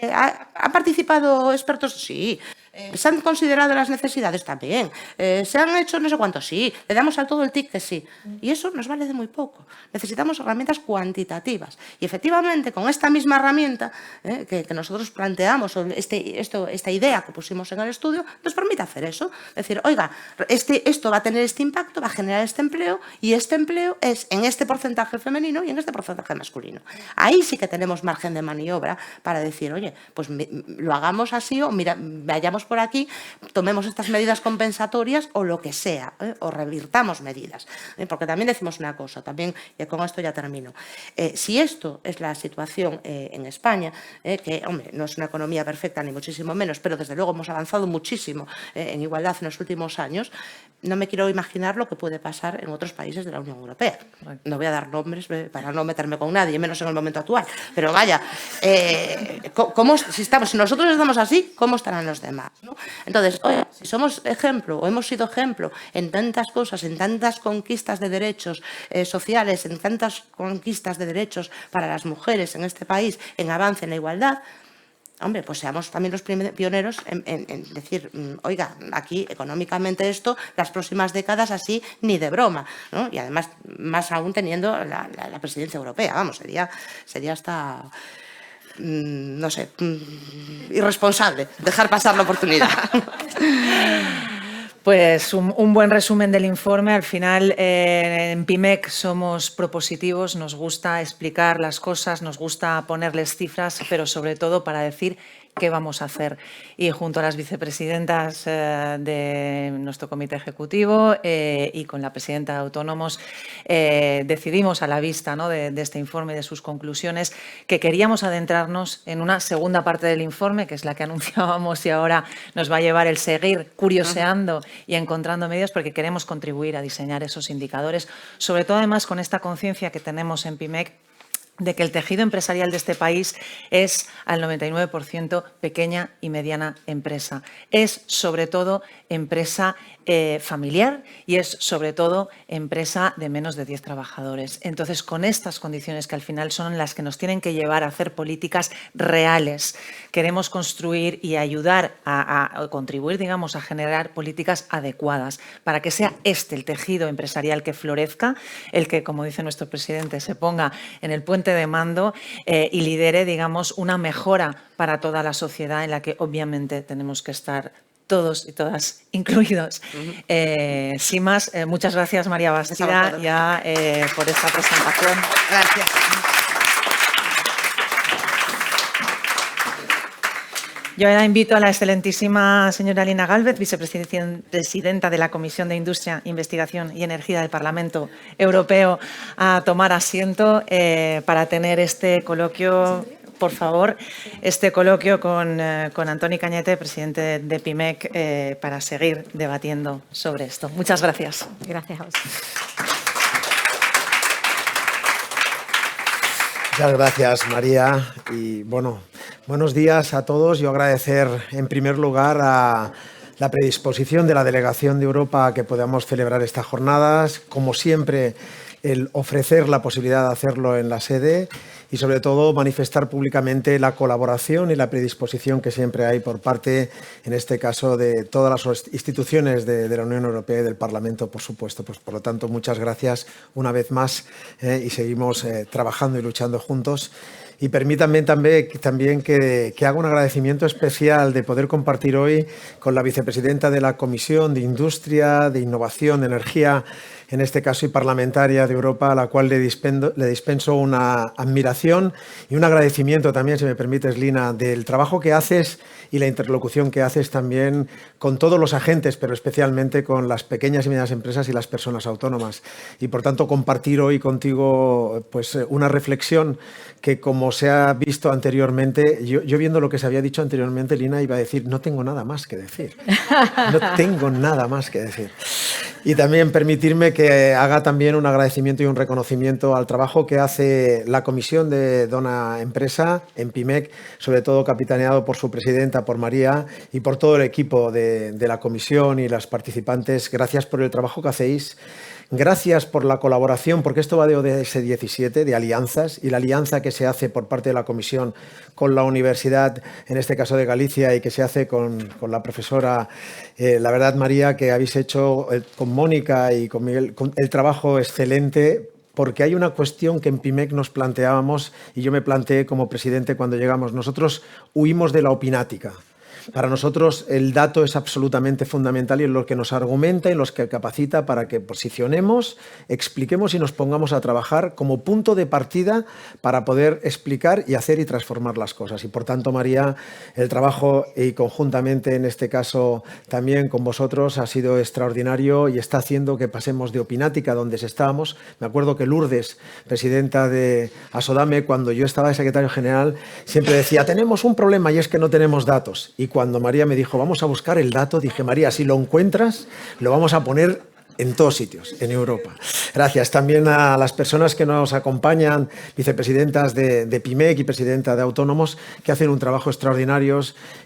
¿Ha participado expertos? Sí. ¿Se han considerado las necesidades? También. ¿Se han hecho no sé cuánto? Sí. Le damos a todo el tic que sí. Y eso nos vale de muy poco. Necesitamos herramientas cuantitativas. Y efectivamente, con esta misma herramienta que nosotros planteamos, esta idea que pusimos en el estudio, nos permite hacer eso. Es decir, oiga, esto va a tener este impacto, va a generar este empleo, y este empleo es en este porcentaje femenino y en este porcentaje masculino. Ahí sí que tenemos margen de maniobra para decir, oye, pues lo hagamos así, o mira, vayamos por aquí, tomemos estas medidas compensatorias o lo que sea, o revirtamos medidas. Porque también decimos una cosa, también, y con esto ya termino. Si esto es la situación en España, que, hombre, no es una economía perfecta ni muchísimo menos, pero desde luego hemos avanzado muchísimo en igualdad en los últimos años, no me quiero imaginar lo que puede pasar en otros países de la Unión Europea. No voy a dar nombres para no meterme con nadie, menos en el momento actual. Pero vaya, si nosotros estamos así, ¿cómo estarán los demás? ¿No? Entonces, oye, si somos ejemplo o hemos sido ejemplo en tantas cosas, en tantas conquistas de derechos sociales, en tantas conquistas de derechos para las mujeres en este país, en avance en la igualdad, hombre, pues seamos también los pioneros en decir, oiga, aquí económicamente esto, las próximas décadas así, ni de broma, ¿no? Y además, más aún teniendo la presidencia europea, vamos, sería hasta, no sé, irresponsable dejar pasar la oportunidad. Pues un buen resumen del informe. Al final, en PIMEC somos propositivos, nos gusta explicar las cosas, nos gusta ponerles cifras, pero sobre todo para decir qué vamos a hacer. Y junto a las vicepresidentas de nuestro comité ejecutivo y con la presidenta de Autónomos, decidimos a la vista, ¿no?, de este informe y de sus conclusiones que queríamos adentrarnos en una segunda parte del informe, que es la que anunciábamos y ahora nos va a llevar el seguir curioseando y encontrando medios, porque queremos contribuir a diseñar esos indicadores, sobre todo además con esta conciencia que tenemos en PIMEC de que el tejido empresarial de este país es al 99% pequeña y mediana empresa. Es sobre todo empresa familiar y es sobre todo empresa de menos de 10 trabajadores. Entonces, con estas condiciones que al final son las que nos tienen que llevar a hacer políticas reales, queremos construir y ayudar a contribuir, digamos, a generar políticas adecuadas para que sea este el tejido empresarial que florezca, el que, como dice nuestro presidente, se ponga en el puente de mando y lidere, digamos, una mejora para toda la sociedad en la que obviamente tenemos que estar todos y todas incluidos. Sin más, muchas gracias, María Bastida, ya por esta presentación. Gracias. Yo ahora invito a la excelentísima señora Lina Gálvez, vicepresidenta de la Comisión de Industria, Investigación y Energía del Parlamento Europeo, a tomar asiento para tener este coloquio. Por favor, este coloquio con Antoni Cañete, presidente de PIMEC, para seguir debatiendo sobre esto. Muchas gracias. Gracias a vos. Muchas gracias, María. Y bueno, buenos días a todos. Yo agradecer en primer lugar a la predisposición de la Delegación de Europa a que podamos celebrar estas jornadas. Como siempre, el ofrecer la posibilidad de hacerlo en la sede y, sobre todo, manifestar públicamente la colaboración y la predisposición que siempre hay por parte, en este caso, de todas las instituciones de la Unión Europea y del Parlamento, por supuesto. Pues, por lo tanto, muchas gracias una vez más y seguimos trabajando y luchando juntos. Y permítanme también que haga un agradecimiento especial de poder compartir hoy con la vicepresidenta de la Comisión de Industria, de Innovación, de Energía, en este caso y parlamentaria de Europa, a la cual le dispenso una admiración y un agradecimiento también, si me permites, Lina, del trabajo que haces y la interlocución que haces también con todos los agentes, pero especialmente con las pequeñas y medianas empresas y las personas autónomas. Y, por tanto, compartir hoy contigo pues, una reflexión que, como se ha visto anteriormente, yo viendo lo que se había dicho anteriormente, Lina, iba a decir, no tengo nada más que decir. No tengo nada más que decir. Y también permitirme que haga también un agradecimiento y un reconocimiento al trabajo que hace la Comisión de Dona Empresa en PIMEC, sobre todo capitaneado por su presidenta, por María, y por todo el equipo de la comisión y las participantes. Gracias por el trabajo que hacéis. Gracias por la colaboración, porque esto va de ODS 17, de alianzas, y la alianza que se hace por parte de la Comisión con la Universidad, en este caso de Galicia, y que se hace con la profesora, la verdad, María, que habéis hecho con Mónica y con Miguel el trabajo excelente, porque hay una cuestión que en PIMEC nos planteábamos, y yo me planteé como presidente cuando llegamos. Nosotros huimos de la opinática. Para nosotros el dato es absolutamente fundamental y es lo que nos argumenta y los que capacita para que posicionemos, expliquemos y nos pongamos a trabajar como punto de partida para poder explicar y hacer y transformar las cosas. Y, por tanto, María, el trabajo y conjuntamente en este caso también con vosotros ha sido extraordinario y está haciendo que pasemos de opinática donde estábamos. Me acuerdo que Lourdes, presidenta de Asodame, cuando yo estaba de secretario general, siempre decía, tenemos un problema y es que no tenemos datos. Y cuando María me dijo, vamos a buscar el dato, dije, María, si lo encuentras, lo vamos a poner en todos sitios, en Europa. Gracias también a las personas que nos acompañan, vicepresidentas de PIMEC y presidenta de Autónomos, que hacen un trabajo extraordinario.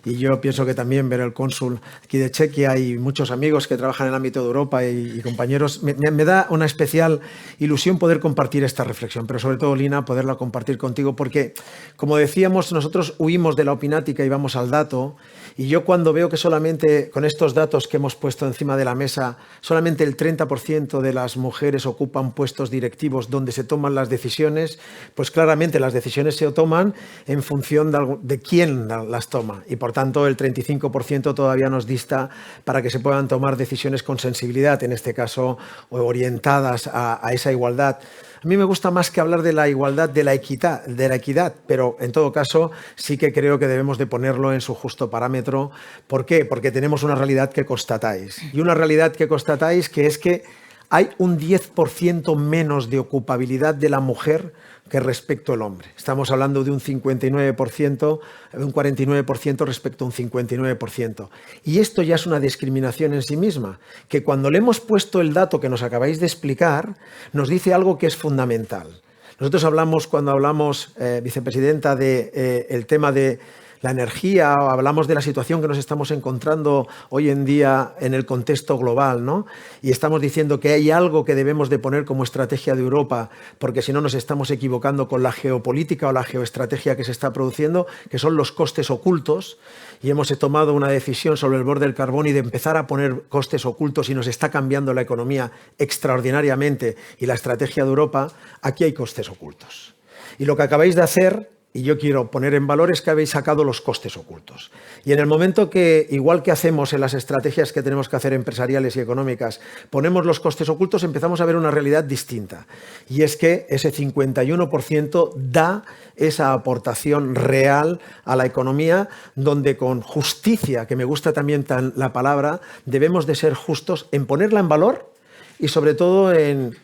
Y yo pienso que también ver el cónsul aquí de Chequia y muchos amigos que trabajan en el ámbito de Europa y compañeros, me da una especial ilusión poder compartir esta reflexión, pero sobre todo, Lina, poderla compartir contigo, porque, como decíamos, nosotros huimos de la opinática y vamos al dato, Y yo cuando veo que solamente con estos datos que hemos puesto encima de la mesa, solamente el 30% de las mujeres ocupan puestos directivos donde se toman las decisiones, pues claramente las decisiones se toman en función de quién las toma. Y por tanto el 35% todavía nos dista para que se puedan tomar decisiones con sensibilidad, en este caso orientadas a esa igualdad. A mí me gusta más que hablar de la igualdad, de la equidad, pero en todo caso sí que creo que debemos de ponerlo en su justo parámetro. ¿Por qué? Porque tenemos una realidad que constatáis. Y una realidad que constatáis que es que hay un 10% menos de ocupabilidad de la mujer que respecto al hombre. Estamos hablando de un 59%, de un 49% respecto a un 59%. Y esto ya es una discriminación en sí misma, que cuando le hemos puesto el dato que nos acabáis de explicar, nos dice algo que es fundamental. Nosotros hablamos, cuando hablamos, vicepresidenta, del tema de la energía, o hablamos de la situación que nos estamos encontrando hoy en día en el contexto global, ¿no? Y estamos diciendo que hay algo que debemos de poner como estrategia de Europa, porque si no nos estamos equivocando con la geopolítica o la geoestrategia que se está produciendo, que son los costes ocultos, y hemos tomado una decisión sobre el borde del carbón y de empezar a poner costes ocultos y nos está cambiando la economía extraordinariamente y la estrategia de Europa. Aquí hay costes ocultos. Y lo que acabáis de hacer, y yo quiero poner en valor, es que habéis sacado los costes ocultos. Y en el momento que, igual que hacemos en las estrategias que tenemos que hacer empresariales y económicas, ponemos los costes ocultos, empezamos a ver una realidad distinta. Y es que ese 51% da esa aportación real a la economía, donde con justicia, que me gusta también la palabra, debemos de ser justos en ponerla en valor y sobre todo en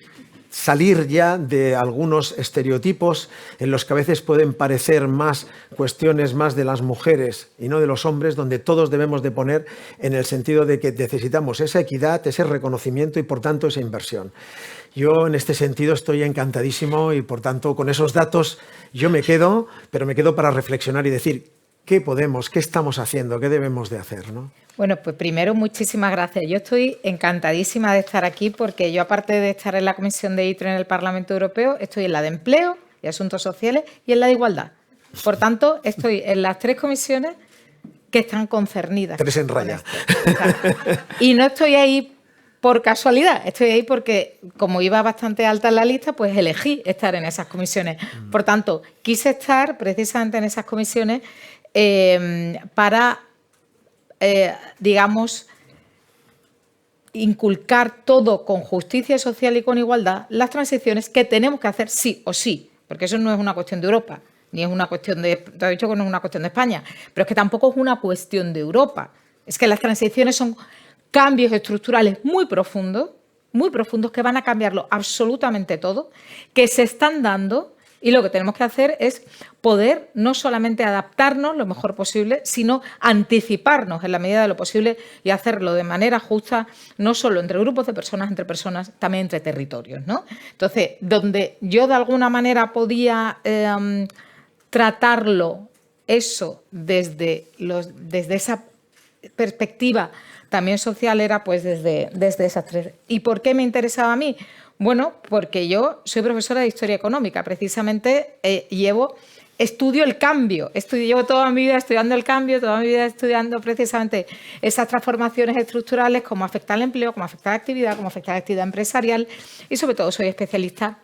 salir ya de algunos estereotipos en los que a veces pueden parecer más cuestiones más de las mujeres y no de los hombres, donde todos debemos de poner en el sentido de que necesitamos esa equidad, ese reconocimiento y por tanto esa inversión. Yo en este sentido estoy encantadísimo y por tanto con esos datos yo me quedo, pero me quedo para reflexionar y decir qué podemos, qué estamos haciendo, qué debemos de hacer, ¿no? Bueno, pues primero, muchísimas gracias. Yo estoy encantadísima de estar aquí porque yo, aparte de estar en la Comisión de ITRE en el Parlamento Europeo, estoy en la de Empleo y Asuntos Sociales y en la de Igualdad. Por tanto, estoy en las tres comisiones que están concernidas. Tres en raya. Y no estoy ahí por casualidad, estoy ahí porque, como iba bastante alta en la lista, pues elegí estar en esas comisiones. Por tanto, quise estar precisamente en esas comisiones para digamos, inculcar todo con justicia social y con igualdad, las transiciones que tenemos que hacer sí o sí, porque eso no es una cuestión de Europa, ni es una cuestión de, te he dicho que no es una cuestión de España, pero es que tampoco es una cuestión de Europa. Es que las transiciones son cambios estructurales muy profundos que van a cambiarlo absolutamente todo, que se están dando. Y lo que tenemos que hacer es poder no solamente adaptarnos lo mejor posible, sino anticiparnos en la medida de lo posible y hacerlo de manera justa, no solo entre grupos de personas, entre personas, también entre territorios, ¿no? Entonces, donde yo de alguna manera podía tratarlo eso desde esa perspectiva también social era pues desde esas tres. ¿Y por qué me interesaba a mí? Bueno, porque yo soy profesora de Historia Económica, precisamente estudio el cambio, llevo toda mi vida estudiando el cambio, toda mi vida estudiando precisamente esas transformaciones estructurales, cómo afecta al empleo, cómo afecta a la actividad, cómo afecta a la actividad empresarial y sobre todo soy especialista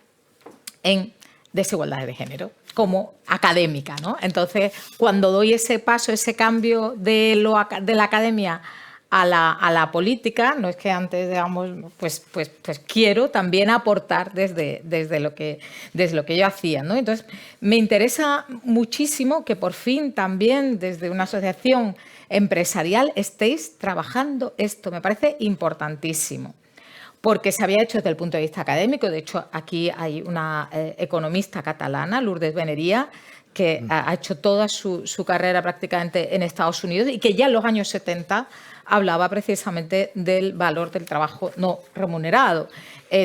en desigualdades de género como académica, ¿no? Entonces, cuando doy ese paso, ese cambio de la academia a la política, no es que antes, digamos, pues quiero también aportar desde lo que yo hacía, ¿no? Entonces, me interesa muchísimo que por fin también desde una asociación empresarial estéis trabajando esto. Me parece importantísimo, porque se había hecho desde el punto de vista académico. De hecho, aquí hay una economista catalana, Lourdes Benería, que ha hecho toda su carrera prácticamente en Estados Unidos y que ya en los años 70 hablaba precisamente del valor del trabajo no remunerado.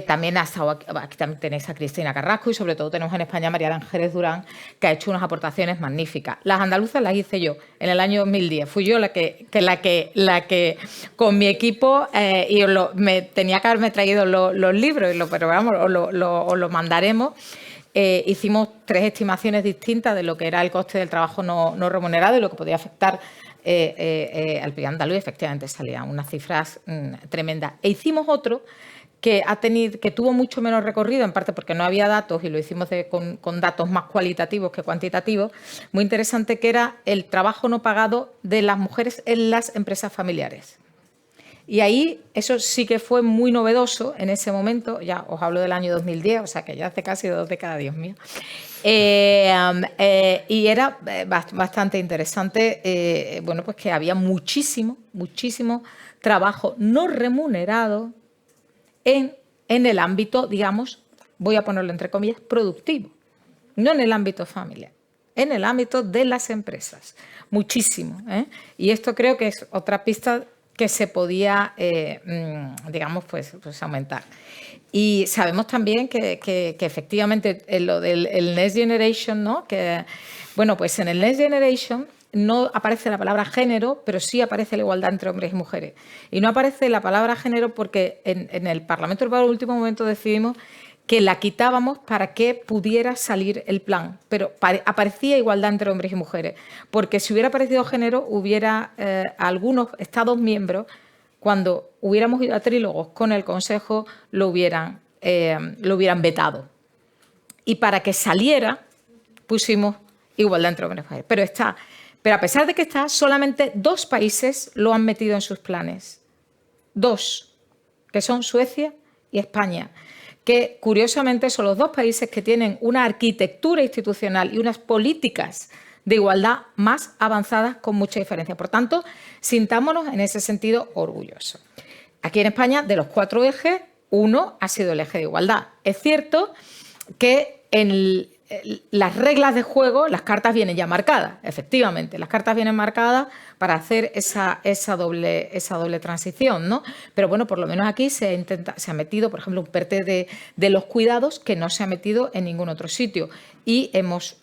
También ha estado aquí también tenéis a Cristina Carrasco y sobre todo tenemos en España a María de Ángeles Durán, que ha hecho unas aportaciones magníficas. Las andaluzas las hice yo en el año 2010. Fui yo la que con mi equipo y tenía que haberme traído los libros, pero vamos, os lo mandaremos. Hicimos tres estimaciones distintas de lo que era el coste del trabajo no remunerado y lo que podía afectar al PIB andaluz, efectivamente salían unas cifras tremendas. E hicimos otro que tuvo mucho menos recorrido, en parte porque no había datos y lo hicimos con datos más cualitativos que cuantitativos, muy interesante, que era el trabajo no pagado de las mujeres en las empresas familiares. Y ahí eso sí que fue muy novedoso en ese momento, ya os hablo del año 2010, o sea que ya hace casi 2 décadas, Dios mío. Y era bastante interesante, bueno, pues que había muchísimo trabajo no remunerado en el ámbito, digamos, voy a ponerlo entre comillas, productivo, no en el ámbito familiar, en el ámbito de las empresas, muchísimo. Y esto creo que es otra pista que se podía, digamos, pues aumentar. Y sabemos también que efectivamente lo del Next Generation, ¿no? Que, bueno, pues en el Next Generation no aparece la palabra género, pero sí aparece la igualdad entre hombres y mujeres. Y no aparece la palabra género porque en el Parlamento Europeo en el último momento decidimos que la quitábamos para que pudiera salir el plan. Pero aparecía igualdad entre hombres y mujeres, porque si hubiera aparecido género, hubiera algunos Estados miembros, cuando hubiéramos ido a trílogos con el Consejo, lo hubieran vetado. Y para que saliera, pusimos igualdad entre hombres y mujeres. Pero a pesar de que está, solamente 2 países lo han metido en sus planes. 2, que son Suecia y España, que curiosamente son los 2 países que tienen una arquitectura institucional y unas políticas de igualdad más avanzadas con mucha diferencia. Por tanto, sintámonos en ese sentido orgullosos. Aquí en España, de los 4 ejes, 1 ha sido el eje de igualdad. Es cierto que en las reglas de juego, las cartas vienen ya marcadas, efectivamente. Las cartas vienen marcadas para hacer esa doble transición, ¿no? Pero bueno, por lo menos aquí se ha metido, por ejemplo, un PERTE de los cuidados que no se ha metido en ningún otro sitio. Y hemos,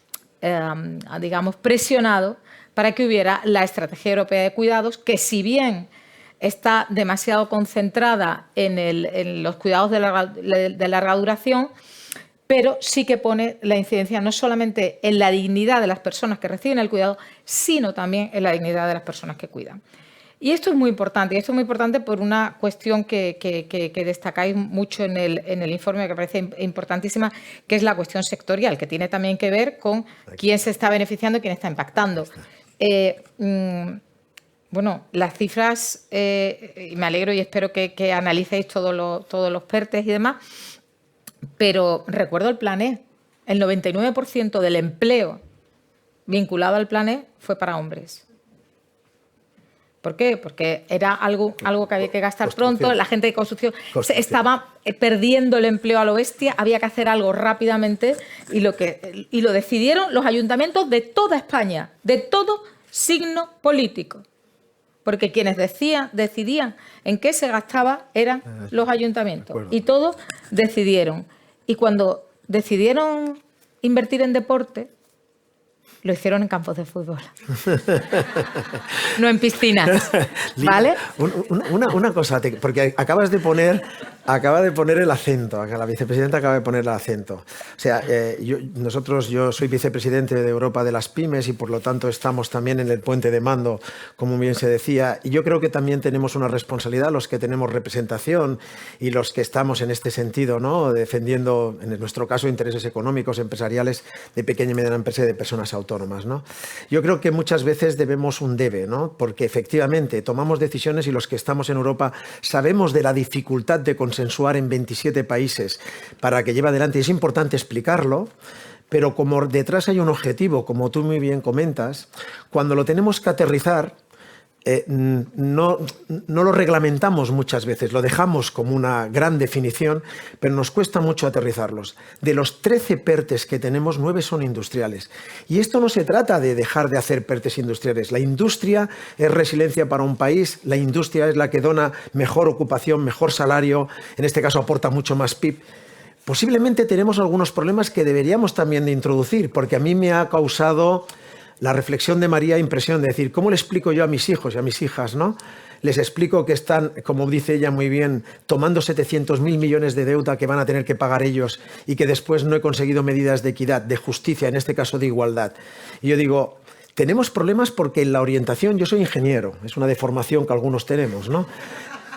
digamos, presionado para que hubiera la Estrategia Europea de Cuidados, que si bien está demasiado concentrada en los cuidados de larga duración, pero sí que pone la incidencia no solamente en la dignidad de las personas que reciben el cuidado, sino también en la dignidad de las personas que cuidan. Y esto es muy importante, y esto es muy importante por una cuestión que destacáis mucho en el informe, que me parece importantísima, que es la cuestión sectorial, que tiene también que ver con quién se está beneficiando y quién está impactando. Bueno, las cifras, me alegro y espero que analicéis todos los PERTEs y demás, pero recuerdo el Plan E. El 99% del empleo vinculado al Plan E fue para hombres. ¿Por qué? Porque era algo que había que gastar pronto, la gente de construcción estaba perdiendo el empleo a lo bestia, había que hacer algo rápidamente y lo decidieron los ayuntamientos de toda España, de todo signo político. Porque quienes decidían en qué se gastaba eran los ayuntamientos. Y todos decidieron. Y cuando decidieron invertir en deporte, lo hicieron en campos de fútbol. No en piscinas. ¿Vale? Una cosa, porque acaba de poner el acento, la vicepresidenta acaba de poner el acento. O sea, yo soy vicepresidente de Europa de las Pymes y por lo tanto estamos también en el puente de mando, como bien se decía, y yo creo que también tenemos una responsabilidad, los que tenemos representación y los que estamos en este sentido, ¿no? Defendiendo, en nuestro caso, intereses económicos, empresariales, de pequeña y mediana empresa y de personas autónomas, ¿no? Yo creo que muchas veces debemos un debe, ¿no? Porque efectivamente tomamos decisiones y los que estamos en Europa sabemos de la dificultad de consensuar en 27 países para que lleve adelante. Es importante explicarlo, pero como detrás hay un objetivo, como tú muy bien comentas, cuando lo tenemos que aterrizar, no lo reglamentamos muchas veces, lo dejamos como una gran definición, pero nos cuesta mucho aterrizarlos. De los 13 PERTEs que tenemos, 9 son industriales. Y esto no se trata de dejar de hacer PERTEs industriales. La industria es resiliencia para un país, la industria es la que dona mejor ocupación, mejor salario, en este caso aporta mucho más PIB. Posiblemente tenemos algunos problemas que deberíamos también de introducir, porque a mí me ha causado la reflexión de María impresión de decir, ¿cómo le explico yo a mis hijos y a mis hijas, ¿no? Les explico que están, como dice ella muy bien, tomando 700.000 millones de deuda que van a tener que pagar ellos y que después no he conseguido medidas de equidad, de justicia, en este caso de igualdad. Y yo digo, tenemos problemas porque en la orientación, yo soy ingeniero, es una deformación que algunos tenemos, ¿no?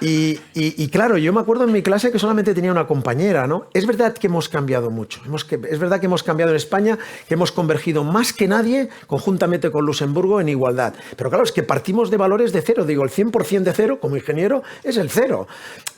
Y claro, yo me acuerdo en mi clase que solamente tenía una compañera, ¿no? Es verdad que hemos cambiado mucho, es verdad que hemos cambiado en España, que hemos convergido más que nadie, conjuntamente con Luxemburgo, en igualdad. Pero claro, es que partimos de valores de cero, digo, el 100% de cero, como ingeniero, es el cero.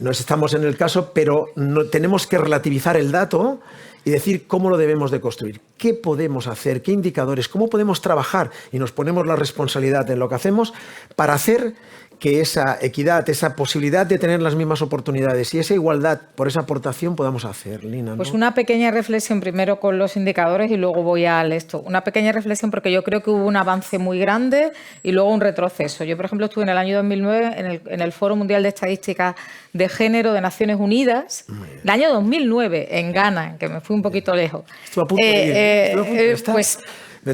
No estamos en el caso, pero no, tenemos que relativizar el dato y decir cómo lo debemos de construir, qué podemos hacer, qué indicadores, cómo podemos trabajar, y nos ponemos la responsabilidad en lo que hacemos para hacer que esa equidad, esa posibilidad de tener las mismas oportunidades y esa igualdad por esa aportación podamos hacer, Lina, ¿no? Pues una pequeña reflexión primero con los indicadores y luego voy al esto. Una pequeña reflexión porque yo creo que hubo un avance muy grande y luego un retroceso. Yo, por ejemplo, estuve en el año 2009 en el Foro Mundial de Estadística de Género de Naciones Unidas, el año 2009 en Ghana, que me fui un poquito lejos. Estuve a punto de ir. Pues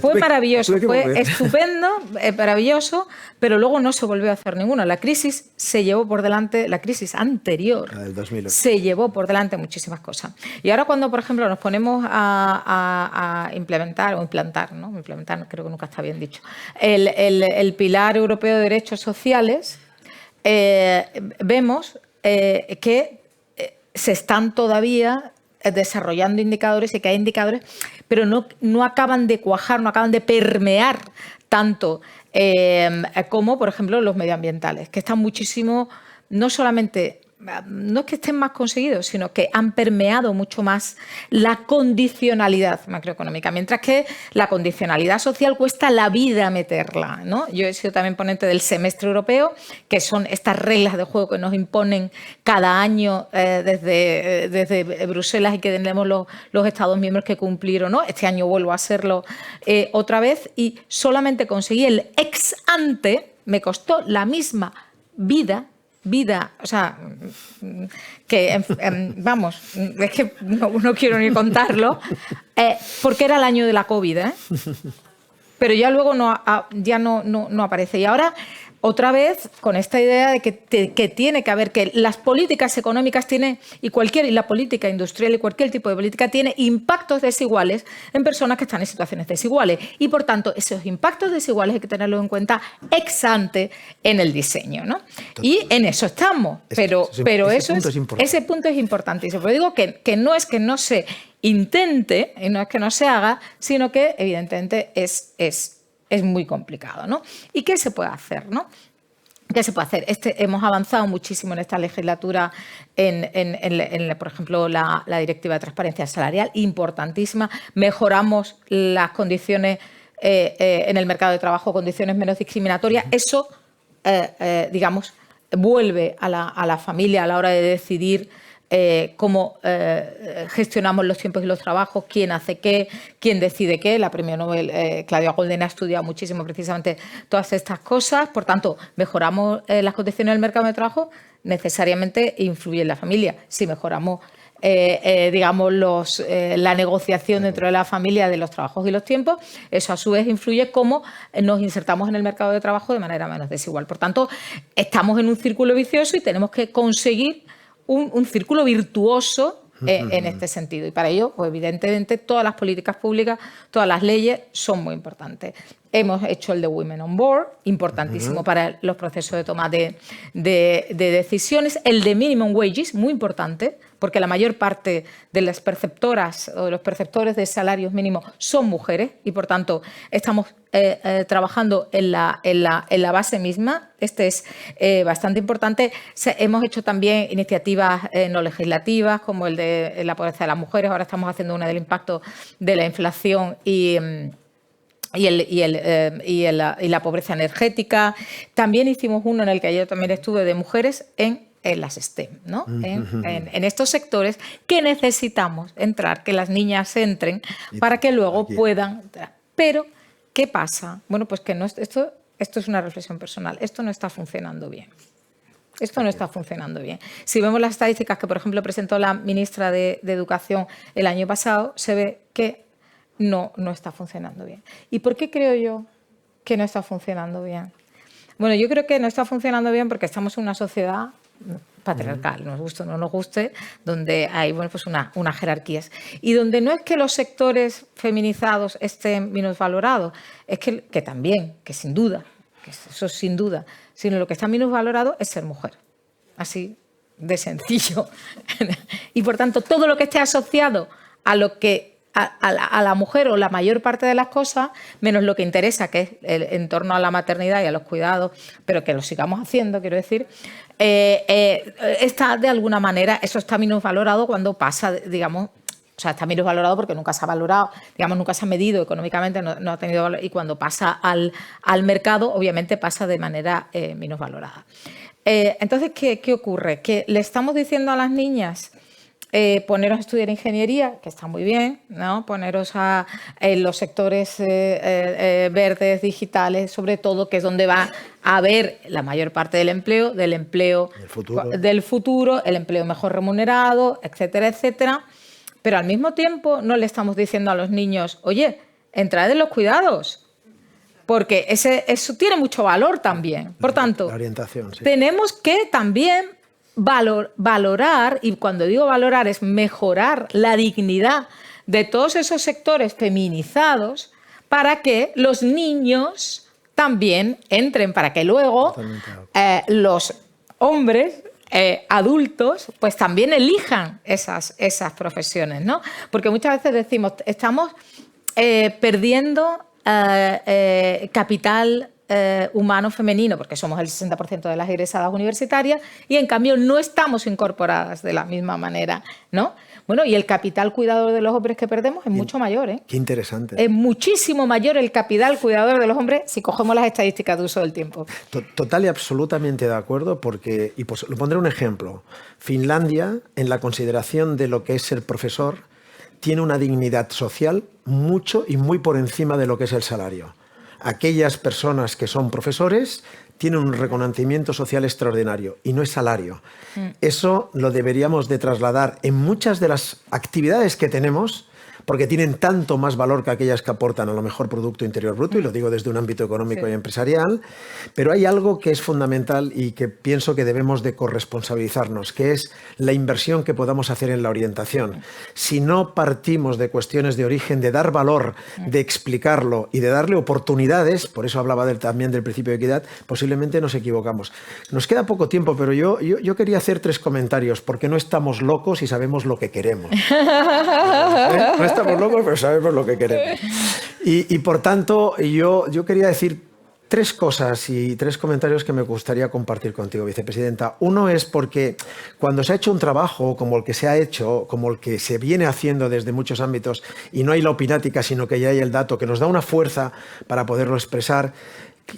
fue maravilloso, fue estupendo, maravilloso, pero luego no se volvió a hacer ninguno. La crisis se llevó por delante, la crisis anterior, La del 2008. se llevó por delante muchísimas cosas. Y ahora cuando, por ejemplo, nos ponemos a implementar, ¿no? Implementar, creo que nunca está bien dicho, el Pilar Europeo de Derechos Sociales, vemos que se están todavía desarrollando indicadores y que hay indicadores, pero no acaban de cuajar, no acaban de permear tanto como, por ejemplo, los medioambientales, que están muchísimo, no solamente, no es que estén más conseguidos, sino que han permeado mucho más la condicionalidad macroeconómica, mientras que la condicionalidad social cuesta la vida meterla, ¿no? Yo he sido también ponente del semestre europeo, que son estas reglas de juego que nos imponen cada año desde Bruselas y que tenemos los Estados miembros que cumplir o no. Este año vuelvo a hacerlo otra vez y solamente conseguí el ex ante, me costó la misma vida, o sea, que vamos, es que no quiero ni contarlo, porque era el año de la COVID, pero ya luego no aparece. Y ahora, otra vez, con esta idea de que tiene que haber, que las políticas económicas tienen, y la política industrial y cualquier tipo de política tiene impactos desiguales en personas que están en situaciones desiguales. Y, por tanto, esos impactos desiguales hay que tenerlos en cuenta ex ante en el diseño, ¿no? Y en eso estamos, pero ese punto es importantísimo. Pero digo que no es que no se intente, y no es que no se haga, sino que, evidentemente, es muy complicado, ¿no? ¿Y qué se puede hacer, no? ¿Qué se puede hacer? Hemos avanzado muchísimo en esta legislatura por ejemplo, la Directiva de Transparencia Salarial, importantísima. Mejoramos las condiciones en el mercado de trabajo, condiciones menos discriminatorias. Eso, digamos, vuelve a la familia a la hora de decidir cómo gestionamos los tiempos y los trabajos, quién hace qué, quién decide qué. La premio Nobel Claudia Goldin ha estudiado muchísimo precisamente todas estas cosas. Por tanto, mejoramos las condiciones del mercado de trabajo, necesariamente influye en la familia. Si mejoramos digamos, la negociación dentro de la familia de los trabajos y los tiempos, eso a su vez influye cómo nos insertamos en el mercado de trabajo de manera menos desigual. Por tanto, estamos en un círculo vicioso y tenemos que conseguir un círculo virtuoso en este sentido. Y para ello, pues evidentemente, todas las políticas públicas, todas las leyes son muy importantes. Hemos hecho el de Women on Board, importantísimo para los procesos de toma de decisiones. El de Minimum Wages, muy importante, porque la mayor parte de las perceptoras o de los perceptores de salarios mínimos son mujeres y, por tanto, estamos trabajando en la base misma. Este es bastante importante. Hemos hecho también iniciativas no legislativas, como el de la pobreza de las mujeres. Ahora estamos haciendo una del impacto de la inflación y la pobreza energética. También hicimos uno en el que yo también estuve de mujeres en las STEM, ¿no? En estos sectores que necesitamos entrar, que las niñas entren para que luego puedan entrar. Pero, ¿qué pasa? Bueno, pues que esto es una reflexión personal. Esto no está funcionando bien. Esto no está funcionando bien. Si vemos las estadísticas que, por ejemplo, presentó la ministra de Educación el año pasado, se ve que no está funcionando bien. ¿Y por qué creo yo que no está funcionando bien? Bueno, yo creo que no está funcionando bien porque estamos en una sociedad patriarcal, nos guste o no nos guste, donde hay bueno, pues unas jerarquías. Y donde no es que los sectores feminizados estén minusvalorados, es que también, que sin duda, que eso sin duda, sino lo que está minusvalorado es ser mujer. Así de sencillo. Y por tanto, todo lo que esté asociado a lo que a la mujer o la mayor parte de las cosas, menos lo que interesa, que es en torno a la maternidad y a los cuidados, pero que lo sigamos haciendo, quiero decir, está de alguna manera, eso está minusvalorado cuando pasa, digamos, o sea, está minusvalorado porque nunca se ha valorado, digamos, nunca se ha medido económicamente, no ha tenido valor, y cuando pasa al mercado, obviamente pasa de manera minusvalorada. Entonces, ¿qué ocurre? Que le estamos diciendo a las niñas, poneros a estudiar ingeniería, que está muy bien, ¿no? Poneros en los sectores verdes, digitales, sobre todo, que es donde va a haber la mayor parte del empleo del futuro, el empleo mejor remunerado, etcétera, etcétera. Pero al mismo tiempo no le estamos diciendo a los niños, oye, entrad en los cuidados, porque eso tiene mucho valor también. Por tanto, la orientación, sí. Tenemos que también valorar, y cuando digo valorar es mejorar la dignidad de todos esos sectores feminizados para que los niños también entren, para que luego los hombres adultos pues también elijan esas profesiones, ¿no? Porque muchas veces decimos, estamos perdiendo capital humano femenino, porque somos el 60% de las egresadas universitarias y en cambio no estamos incorporadas de la misma manera, ¿no? Bueno, y el capital cuidador de los hombres que perdemos es mucho mayor, ¿eh? Qué interesante. Es muchísimo mayor el capital cuidador de los hombres si cogemos las estadísticas de uso del tiempo. Total y absolutamente de acuerdo, porque, y pues lo pondré un ejemplo, Finlandia, en la consideración de lo que es ser profesor, tiene una dignidad social mucho y muy por encima de lo que es el salario. Aquellas personas que son profesores tienen un reconocimiento social extraordinario y no es salario. Eso lo deberíamos de trasladar en muchas de las actividades que tenemos, porque tienen tanto más valor que aquellas que aportan a lo mejor Producto Interior Bruto, y lo digo desde un ámbito económico y empresarial, pero hay algo que es fundamental y que pienso que debemos de corresponsabilizarnos, que es la inversión que podamos hacer en la orientación. Si no partimos de cuestiones de origen, de dar valor, de explicarlo y de darle oportunidades, por eso hablaba también del principio de equidad, posiblemente nos equivocamos. Nos queda poco tiempo, pero yo quería hacer 3 comentarios, porque no estamos locos y sabemos lo que queremos. No estamos locos, pero sabemos lo que queremos. Y por tanto, yo quería decir 3 cosas y 3 comentarios que me gustaría compartir contigo, vicepresidenta. Uno es porque cuando se ha hecho un trabajo como el que se ha hecho, como el que se viene haciendo desde muchos ámbitos, y no hay la opinática, sino que ya hay el dato, que nos da una fuerza para poderlo expresar,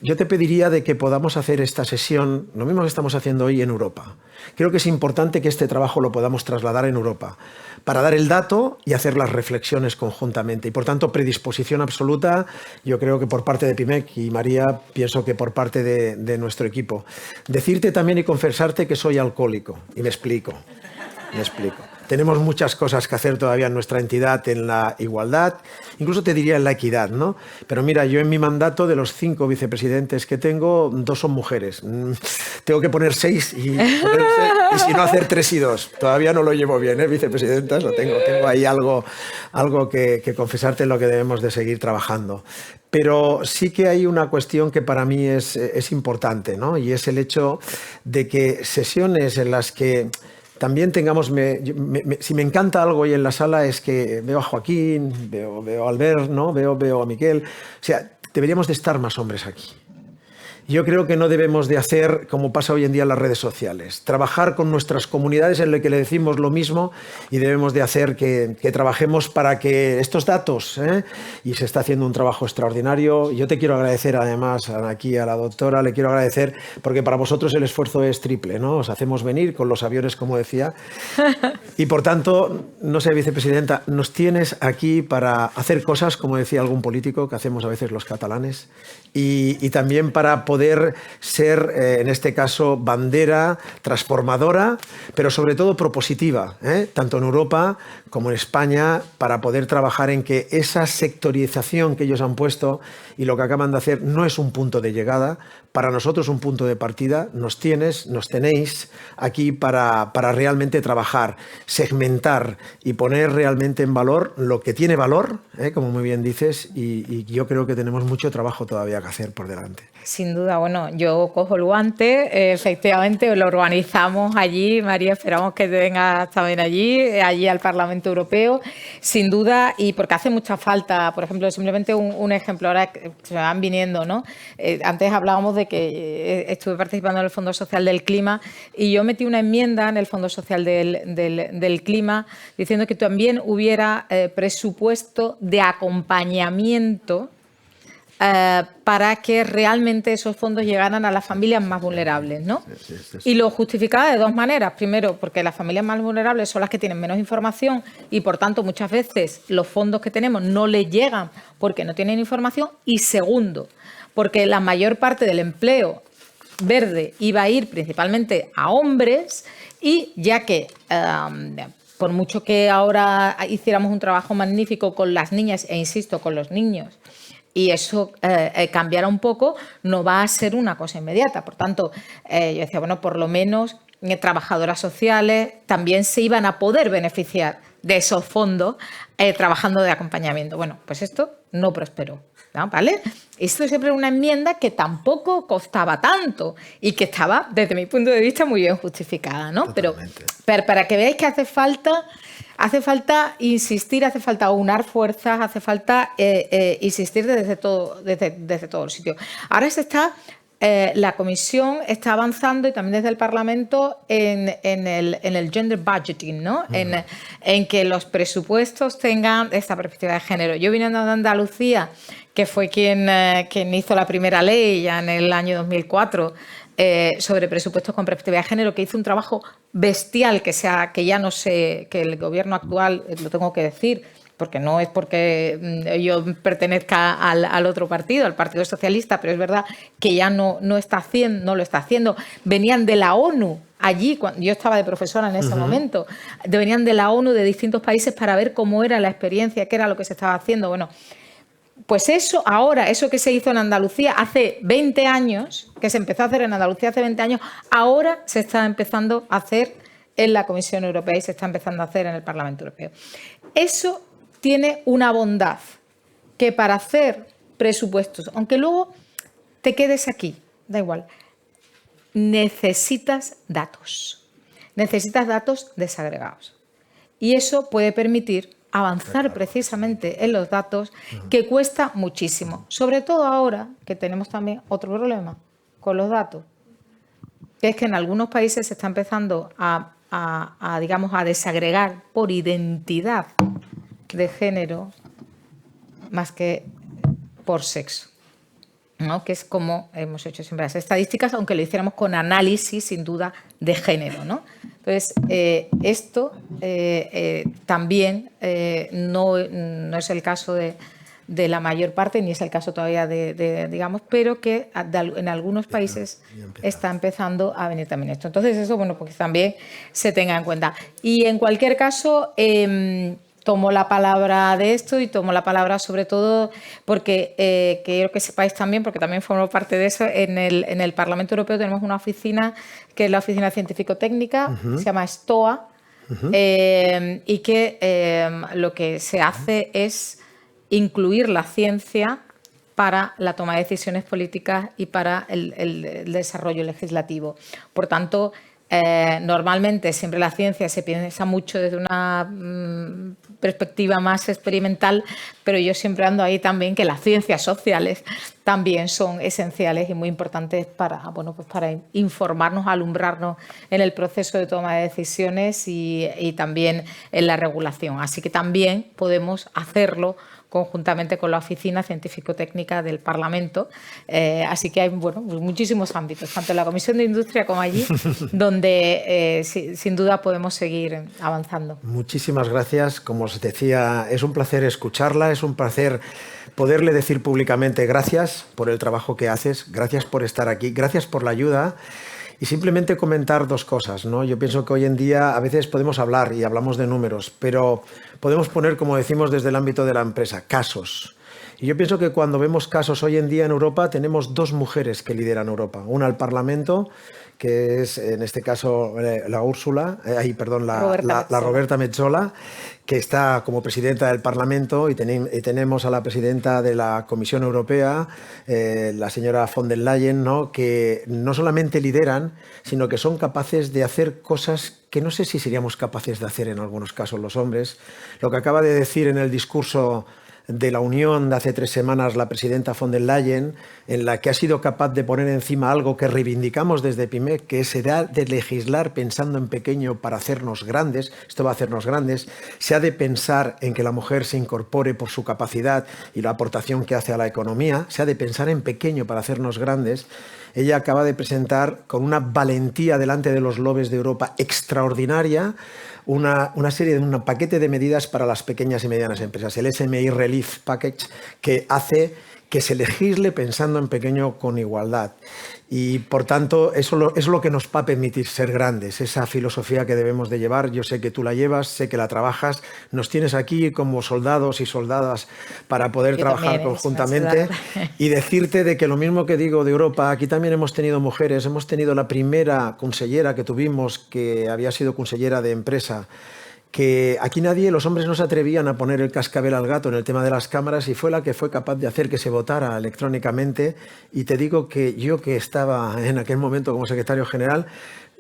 yo te pediría de que podamos hacer esta sesión, lo mismo que estamos haciendo hoy en Europa. Creo que es importante que este trabajo lo podamos trasladar en Europa para dar el dato y hacer las reflexiones conjuntamente. Y por tanto, predisposición absoluta, yo creo que por parte de PIMEC y María, pienso que por parte de nuestro equipo. Decirte también y confesarte que soy alcohólico. Y me explico. Tenemos muchas cosas que hacer todavía en nuestra entidad en la igualdad, incluso te diría en la equidad, ¿no? Pero mira, yo en mi mandato, de los 5 vicepresidentes que tengo, 2 son mujeres. Tengo que poner 6 y si no hacer 3 y 2. Todavía no lo llevo bien, vicepresidentas, lo tengo ahí algo que confesarte en lo que debemos de seguir trabajando. Pero sí que hay una cuestión que para mí es importante, ¿no? Y es el hecho de que sesiones en las que también tengamos, si me encanta algo hoy en la sala es que veo a Joaquín, veo a Albert, ¿no? veo a Miquel. O sea, deberíamos de estar más hombres aquí. Yo creo que no debemos de hacer como pasa hoy en día en las redes sociales. Trabajar con nuestras comunidades en las que le decimos lo mismo y debemos de hacer que trabajemos para que estos datos, y se está haciendo un trabajo extraordinario. Yo te quiero agradecer además aquí a la doctora, le quiero agradecer porque para vosotros el esfuerzo es triple, ¿no? Os hacemos venir con los aviones, como decía. Y por tanto, no sé, vicepresidenta, nos tienes aquí para hacer cosas, como decía algún político, que hacemos a veces los catalanes, y también para poder poder ser, en este caso, bandera transformadora, pero sobre todo propositiva, tanto en Europa como en España, para poder trabajar en que esa sectorización que ellos han puesto y lo que acaban de hacer no es un punto de llegada, para nosotros un punto de partida. Nos tenéis aquí para realmente trabajar, segmentar y poner realmente en valor lo que tiene valor, como muy bien dices, y yo creo que tenemos mucho trabajo todavía que hacer por delante. Sin duda, bueno, yo cojo el guante, efectivamente lo organizamos allí, María, esperamos que te vengas también allí al Parlamento Europeo, sin duda, y porque hace mucha falta, por ejemplo, simplemente un ejemplo, ahora que se me van viniendo, ¿no? Antes hablábamos de que estuve participando en el Fondo Social del Clima y yo metí una enmienda en el Fondo Social del Clima diciendo que también hubiera presupuesto de acompañamiento para que realmente esos fondos llegaran a las familias más vulnerables, ¿no? Y lo justificaba de dos maneras. Primero, porque las familias más vulnerables son las que tienen menos información y, por tanto, muchas veces los fondos que tenemos no les llegan porque no tienen información. Y segundo, porque la mayor parte del empleo verde iba a ir principalmente a hombres y ya que por mucho que ahora hiciéramos un trabajo magnífico con las niñas e, insisto, con los niños, y eso cambiara un poco, no va a ser una cosa inmediata. Por tanto, yo decía, bueno, por lo menos trabajadoras sociales también se iban a poder beneficiar de esos fondos trabajando de acompañamiento. Bueno, pues esto no prosperó, ¿no? ¿Vale? Esto es siempre una enmienda que tampoco costaba tanto y que estaba, desde mi punto de vista, muy bien justificada, ¿no? Pero para que veáis que hace falta insistir, hace falta aunar fuerzas, hace falta insistir desde todo el sitio. Ahora la Comisión está avanzando y también desde el Parlamento en el gender budgeting, ¿no? En que los presupuestos tengan esta perspectiva de género. Yo viniendo de Andalucía, que fue quien hizo la primera ley ya en el año 2004, sobre presupuestos con perspectiva de género, que hizo un trabajo bestial que ya no sé, que el gobierno actual, lo tengo que decir, porque no es porque yo pertenezca al otro partido, al Partido Socialista, pero es verdad que ya no lo está haciendo. Venían de la ONU allí, cuando yo estaba de profesora en ese momento, venían de la ONU de distintos países para ver cómo era la experiencia, qué era lo que se estaba haciendo. Bueno, pues eso que se hizo en Andalucía hace 20 años, que se empezó a hacer en Andalucía hace 20 años, ahora se está empezando a hacer en la Comisión Europea y se está empezando a hacer en el Parlamento Europeo. Eso tiene una bondad, que para hacer presupuestos, aunque luego te quedes aquí, da igual, necesitas datos desagregados. Y eso puede permitir avanzar precisamente en los datos, que cuesta muchísimo. Sobre todo ahora que tenemos también otro problema con los datos, que es que en algunos países se está empezando digamos, a desagregar por identidad de género más que por sexo, ¿no? Que es como hemos hecho siempre las estadísticas, aunque lo hiciéramos con análisis, sin duda, de género, ¿no? Entonces, esto también no es el caso de la mayor parte, ni es el caso todavía digamos, pero que en algunos países está empezando a venir también esto. Entonces, eso, bueno, pues también se tenga en cuenta. Y en cualquier caso, tomo la palabra de esto y tomo la palabra sobre todo porque quiero que sepáis también, porque también formo parte de eso, en el Parlamento Europeo tenemos una oficina que es la Oficina Científico-Técnica, se llama STOA, y que lo que se hace es incluir la ciencia para la toma de decisiones políticas y para el desarrollo legislativo. Por tanto, normalmente siempre la ciencia se piensa mucho desde una perspectiva más experimental, pero yo siempre ando ahí también que las ciencias sociales también son esenciales y muy importantes para informarnos, alumbrarnos en el proceso de toma de decisiones y también en la regulación. Así que también podemos hacerlo conjuntamente con la Oficina Científico-Técnica del Parlamento. Así que hay bueno, pues muchísimos ámbitos, tanto en la Comisión de Industria como allí, donde sin duda podemos seguir avanzando. Muchísimas gracias. Como os decía, es un placer escucharla, es un placer poderle decir públicamente gracias por el trabajo que haces, gracias por estar aquí, gracias por la ayuda. Y simplemente comentar dos cosas, ¿no? Yo pienso que hoy en día a veces podemos hablar y hablamos de números, pero podemos poner, como decimos desde el ámbito de la empresa, casos. Y yo pienso que cuando vemos casos hoy en día en Europa, tenemos dos mujeres que lideran Europa. Una al Parlamento, que es en este caso la Roberta Metsola, que está como presidenta del Parlamento, y tenemos a la presidenta de la Comisión Europea, la señora von der Leyen, ¿no? Que no solamente lideran, sino que son capaces de hacer cosas que no sé si seríamos capaces de hacer en algunos casos los hombres. Lo que acaba de decir en el discurso de la Unión de hace 3 semanas la presidenta von der Leyen, en la que ha sido capaz de poner encima algo que reivindicamos desde PIMEC, que es de legislar pensando en pequeño para hacernos grandes. Esto va a hacernos grandes. Se ha de pensar en que la mujer se incorpore por su capacidad y la aportación que hace a la economía. Se ha de pensar en pequeño para hacernos grandes. Ella acaba de presentar con una valentía delante de los lobbies de Europa extraordinaria una serie de un paquete de medidas para las pequeñas y medianas empresas, el SME Relief Package, que hace que se legisle pensando en pequeño con igualdad. Y, por tanto, eso es lo que nos va a permitir ser grandes, esa filosofía que debemos de llevar. Yo sé que tú la llevas, sé que la trabajas, nos tienes aquí como soldados y soldadas para poder trabajar conjuntamente y decirte de que lo mismo que digo de Europa, aquí también hemos tenido mujeres, hemos tenido la primera consellera que tuvimos, que había sido consellera de empresa, que aquí los hombres no se atrevían a poner el cascabel al gato en el tema de las cámaras, y fue la que fue capaz de hacer que se votara electrónicamente. Y te digo que yo, que estaba en aquel momento como secretario general,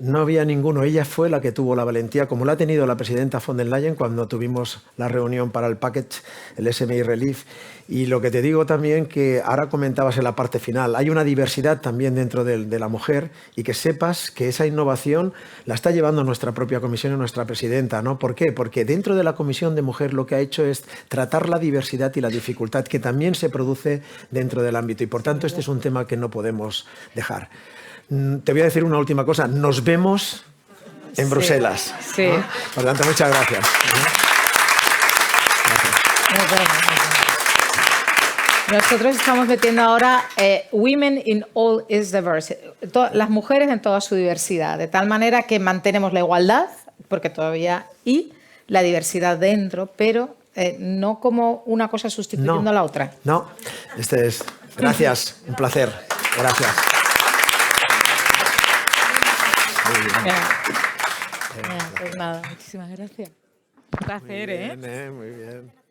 no había ninguno. Ella fue la que tuvo la valentía, como la ha tenido la presidenta von der Leyen cuando tuvimos la reunión para el package, el SME Relief. Y lo que te digo también, que ahora comentabas en la parte final, hay una diversidad también dentro de la mujer, y que sepas que esa innovación la está llevando nuestra propia comisión y nuestra presidenta, ¿no? ¿Por qué? Porque dentro de la comisión de mujer lo que ha hecho es tratar la diversidad y la dificultad que también se produce dentro del ámbito, y por tanto este es un tema que no podemos dejar. Te voy a decir una última cosa. Nos vemos en Bruselas. Sí. ¿No? Por lo tanto, muchas gracias. Nosotros estamos metiendo ahora Women in All its Diversity, las mujeres en toda su diversidad, de tal manera que mantenemos la igualdad, porque todavía, y la diversidad dentro, pero no como una cosa sustituyendo a la otra. No, gracias, un placer. Gracias. Pues nada, muchísimas gracias. Un placer, Muy bien, muy bien.